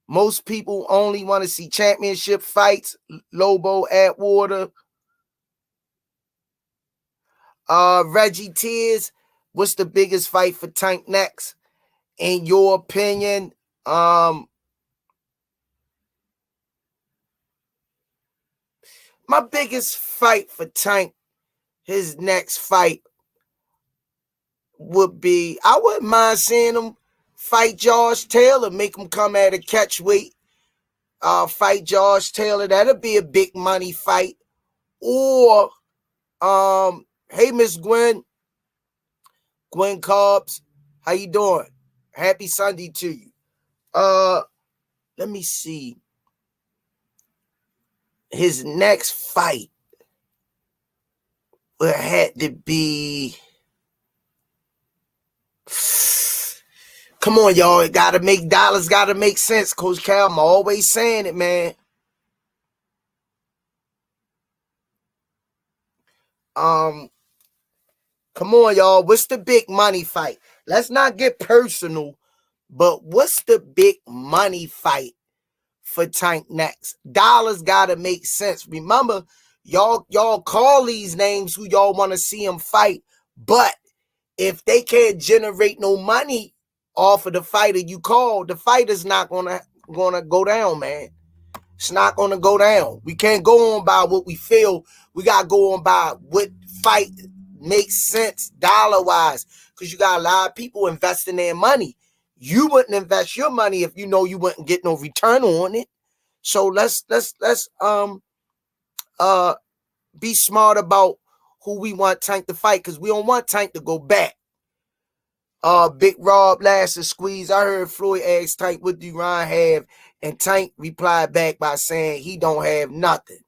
Most people only want to see championship fights. Lobo Atwater. Reggie Tears, what's the biggest fight for Tank next? In your opinion? My biggest fight for Tank, his next fight would be, I wouldn't mind seeing him fight Josh Taylor, make him come at a catch weight. Fight Josh Taylor. That'll be a big money fight. Or, hey, Miss Gwen Cobbs, how you doing? Happy Sunday to you. Let me see. His next fight would have to be. Come on, y'all. It gotta make dollars, gotta make sense. Coach Cal, I'm always saying it, man. Come on, y'all. What's the big money fight? Let's not get personal, but what's the big money fight for Tank next? Dollars gotta make sense. Remember, y'all call these names who y'all want to see him fight, but if they can't generate no money off of the fighter you call, the fighter's not gonna go down, man. It's not gonna go down. We can't go on by what we feel. We gotta go on by what fight makes sense dollar-wise. Because you got a lot of people investing their money. You wouldn't invest your money if you know you wouldn't get no return on it. So let's be smart about who we want Tank to fight, because we don't want Tank to go back. Big Rob Lasser squeeze. I heard Floyd ask Tank, what do Ryan have? And Tank replied back by saying he don't have nothing.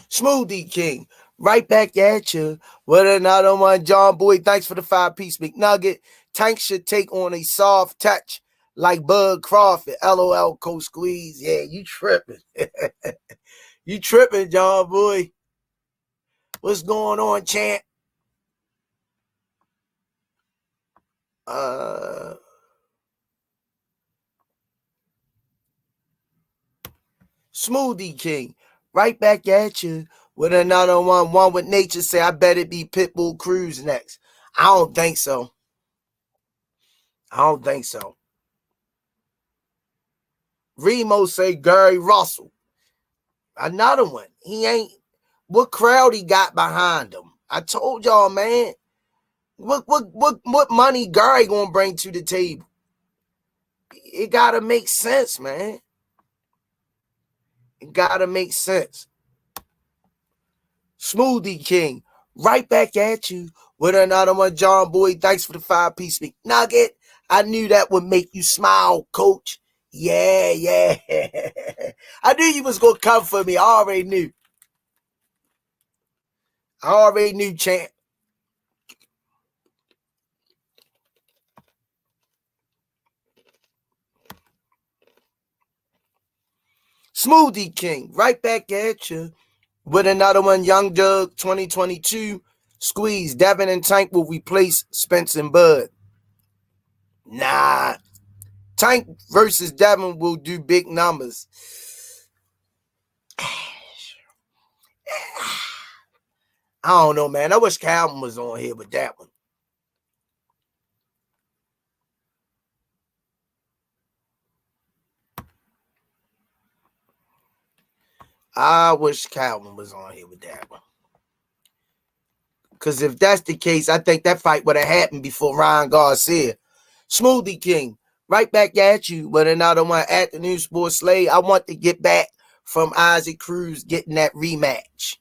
Smoothie King, right back at you with another one. John Boy, thanks for the 5-piece McNugget. Tank should take on a soft touch like Bud Crawford. LOL, Coach Squeeze. Yeah, you tripping. You tripping, John Boy. What's going on, champ? Smoothie King, right back at you with another one. One with nature say, I bet it be Pitbull Cruz next. I don't think so. Remo say Gary Russell. Another one. He ain't. What crowd he got behind him? I told y'all, man. What money Gary gonna bring to the table? It gotta make sense, man. It gotta make sense. Smoothie King, right back at you with another one. John Boy, thanks for the 5-piece McNugget. I knew that would make you smile, Coach. Yeah. I knew you was gonna come for me. I already knew, champ. Smoothie King, right back at you with another one. Young Doug 2022. Squeeze. Devin and Tank will replace Spence and Bud. Nah. Tank versus Devin will do big numbers. I don't know, man. I wish Calvin was on here with that one. I wish Calvin was on here with that one. Because if that's the case, I think that fight would have happened before Ryan Garcia. Smoothie King, right back at you with another one. Afternoon Sports Slay. I want to get back from Isaac Cruz getting that rematch.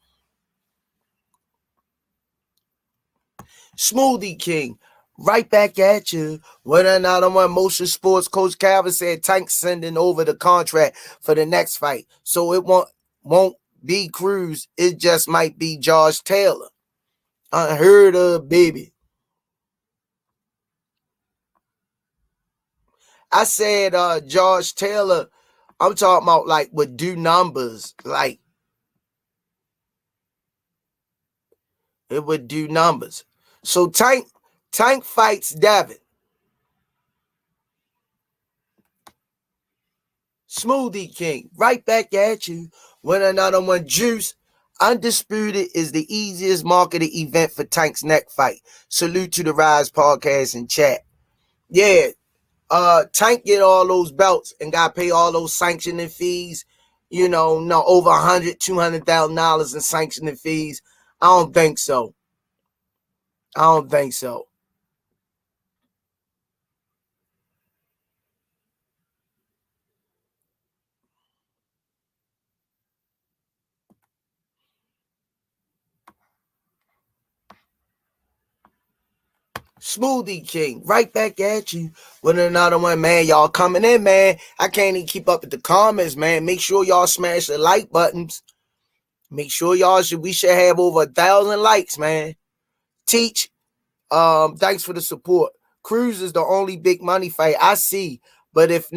Smoothie King, Right back at you. Whether or not I'm on Motion Sports, Coach Calvin said Tank sending over the contract for the next fight. So it won't be Cruz. It just might be Josh Taylor. Unheard of, baby. I said Josh Taylor, I'm talking about like would do numbers. Like it would do numbers. So Tank fights Devin. Smoothie King, right back at you. With another one, Juice. Undisputed is the easiest marketing event for Tank's neck fight. Salute to the Rize podcast and chat. Yeah, Tank get all those belts and got to pay all those sanctioning fees. You know, no over $200,000 in sanctioning fees. I don't think so. Smoothie King, right back at you with another one, man. Y'all coming in, man. I can't even keep up with the comments, man. Make sure y'all smash the like buttons. Make sure we should have over 1,000 likes, man. Teach, thanks for the support. Cruz is the only big money fight I see, but if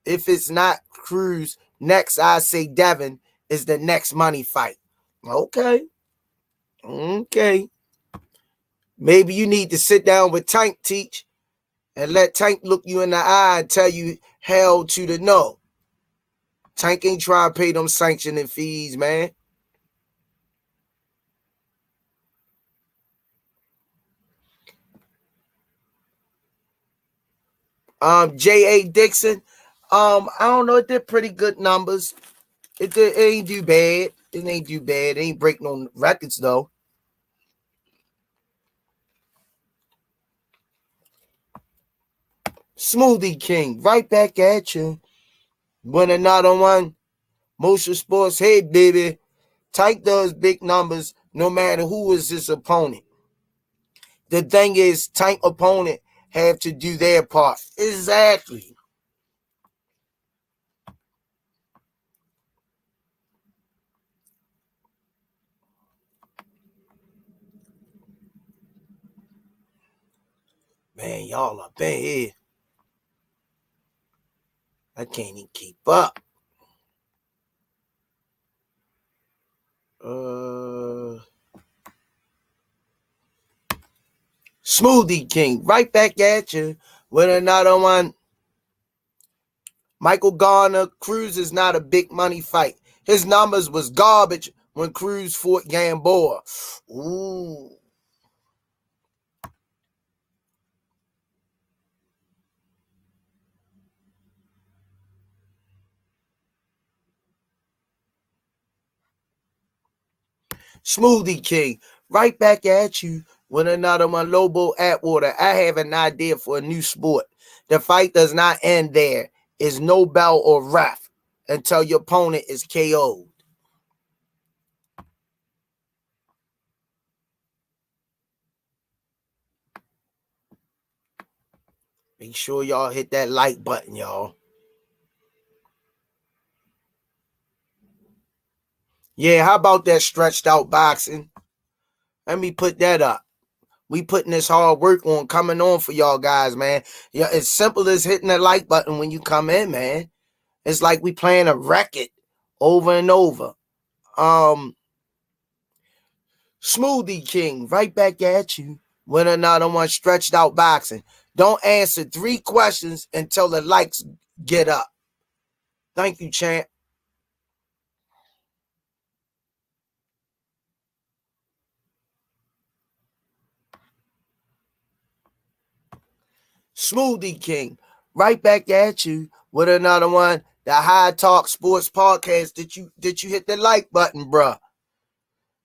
it's not Cruz, next I say Devin is the next money fight. Okay. Maybe you need to sit down with Tank, Teach, and let Tank look you in the eye and tell you hell to the no. Tank ain't trying to pay them sanctioning fees, man. J.A. Dixon, I don't know, it did pretty good numbers. It ain't do bad. It ain't break no records, though. Smoothie King, right back at you. Win another one. Motion Sports, hey, baby. Tank does big numbers no matter who is his opponent. The thing is, Tank opponent have to do their part. Exactly. Man, y'all up in here. I can't even keep up. Smoothie King, right back at you with another one. Michael Garner, Cruz is not a big money fight. His numbers was garbage when Cruz fought Gamboa. Ooh. Smoothie King, right back at you with another one. Lobo Atwater. I have an idea for a new sport. The fight does not end there. It's no bell or ref until your opponent is KO'd. Make sure y'all hit that like button, y'all. Yeah, how about that stretched out boxing? Let me put that up. We putting this hard work on coming on for y'all guys, man. Yeah, it's simple as hitting the like button when you come in, man. It's like we playing a record over and over. Smoothie King, right back at you with another one. Stretched out boxing. Don't answer 3 questions until the likes get up. Thank you, champ. Smoothie King, right back at you with another one. The High Talk Sports Podcast. Did you hit the like button, bruh?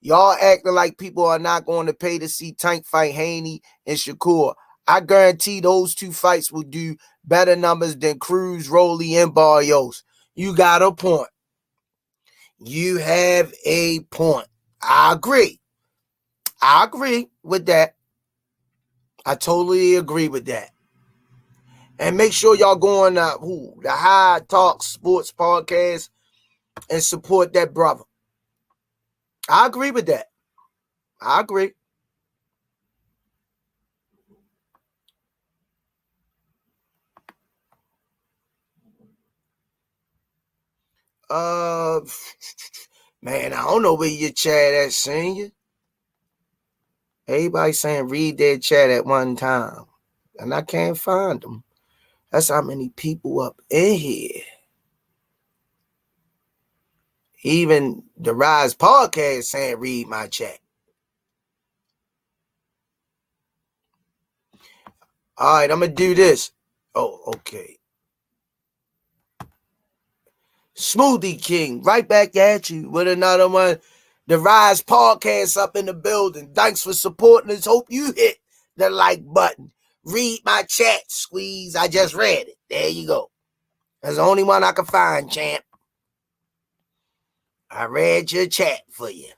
Y'all acting like people are not going to pay to see Tank fight Haney and Shakur. I guarantee those 2 fights will do better numbers than Cruz, Rolly, and Barrios. You got a point. You have a point. I agree with that. I totally agree with that. And make sure y'all go on the High Talk Sports Podcast and support that brother. I agree with that. I agree. Man, I don't know where your chat at, senior. Everybody saying read their chat at one time, and I can't find them. That's how many people up in here. Even the Rize Podcast saying read my chat. All right, I'm gonna do this. Oh, okay. Smoothie King, right back at you with another one. The Rize Podcast up in the building. Thanks for supporting us. Hope you hit the like button. Read my chat, Squeeze. I just read it. There you go. That's the only one I can find, champ. I read your chat for you.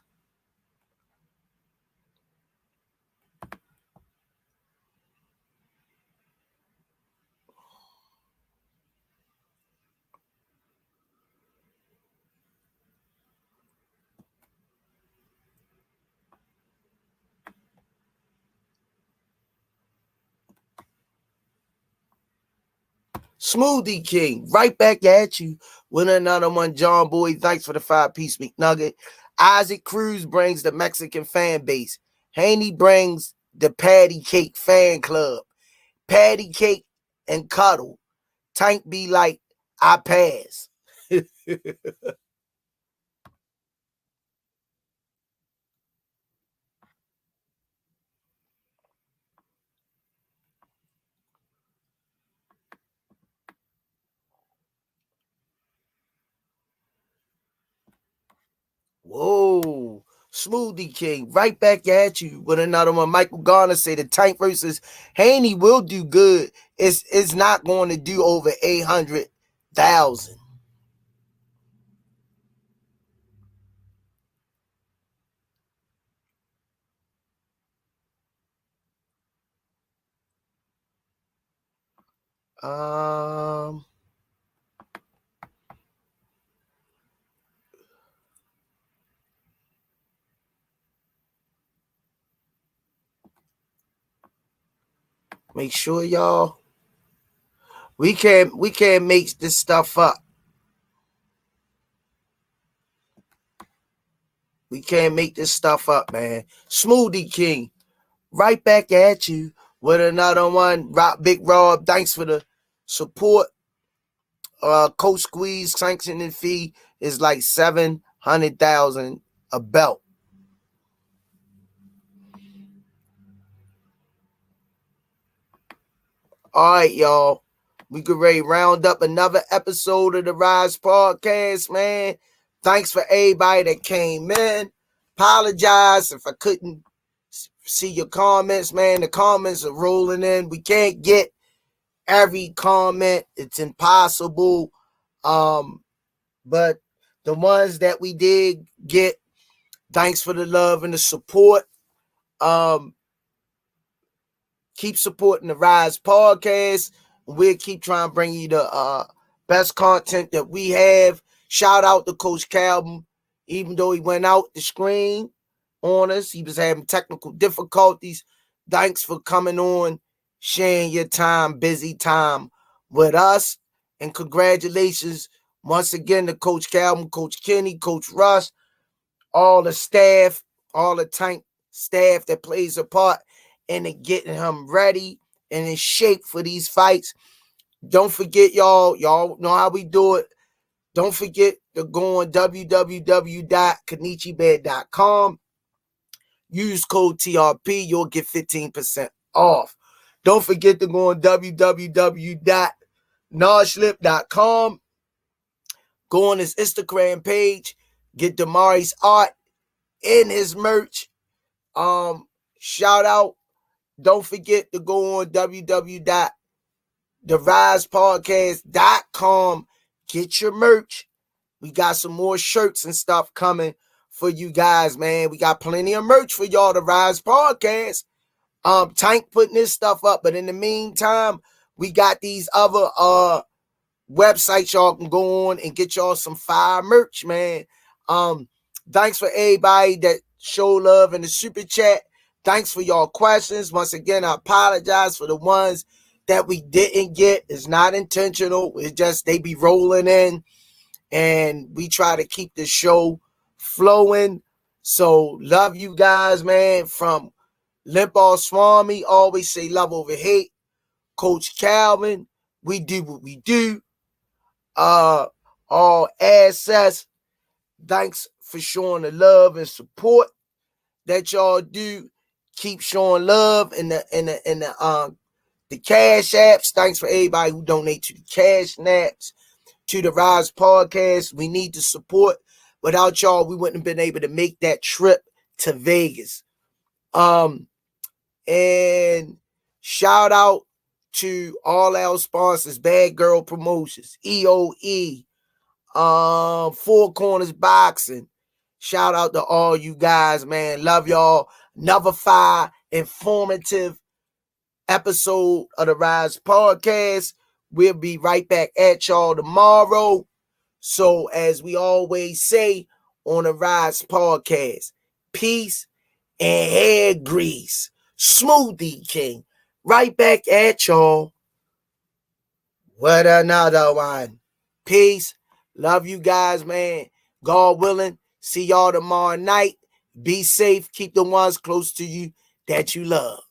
Smoothie King, right back at you with another one. John Boy, thanks for the 5-piece McNugget. Isaac Cruz brings the Mexican fan base. Haney brings the Patty Cake fan club. Patty Cake and Cuddle. Tank be like, I pass. Whoa. Smoothie King, right back at you with another one. Michael Garner say the Tank versus Haney will do good. It's not going to do over 800,000. Make sure y'all. We can't make this stuff up. We can't make this stuff up, man. Smoothie King, right back at you with another one. Big Rob, thanks for the support. Coach Squeeze sanctioning fee is like 700,000 a belt. All right, y'all. We could ready round up another episode of the Rize Podcast, man. Thanks for everybody that came in. Apologize if I couldn't see your comments, man. The comments are rolling in. We can't get every comment. It's impossible. But the ones that we did get, thanks for the love and the support. Keep supporting the Rize Podcast. We'll keep trying to bring you the best content that we have. Shout out to Coach Calvin. Even though he went out the screen on us, he was having technical difficulties. Thanks for coming on, sharing your time, busy time with us. And congratulations once again to Coach Calvin, Coach Kenny, Coach Russ, all the staff, all the Tank staff that plays a part in getting him ready and in shape for these fights. Don't forget, y'all know how we do it. Don't forget to go on www.kenichibed.com. Use code TRP. You'll get 15% off. Don't forget to go on www.noslip.com. Go on his Instagram page. Get Damari's art in his merch. Shout out. Don't forget to go on www.therisepodcast.com. Get your merch. We got some more shirts and stuff coming for you guys, man. We got plenty of merch for y'all, the Rize Podcast. Tank putting this stuff up, but in the meantime, we got these other websites y'all can go on and get y'all some fire merch, man. Thanks for everybody that show love in the super chat. Thanks for y'all questions. Once again, I apologize for the ones that we didn't get. It's not intentional. It's just they be rolling in, and we try to keep the show flowing. So love you guys, man. From Limbaugh Swami, always say love over hate. Coach Calvin, we do what we do. All assets. Thanks for showing the love and support that y'all do. Keep showing love in the cash apps. Thanks for everybody who donate to the cash apps, to the Rize podcast. We need the support. Without y'all, we wouldn't have been able to make that trip to Vegas. And shout out to all our sponsors: Bad Girl Promotions, EOE, Four Corners Boxing. Shout out to all you guys, man. Love y'all. Another fire, informative episode of the Rize podcast. We'll be right back at y'all tomorrow. So, as we always say on the Rize podcast, peace and hair grease. Smoothie King. Right back at y'all. What another one. Peace. Love you guys, man. God willing. See y'all tomorrow night. Be safe. Keep the ones close to you that you love.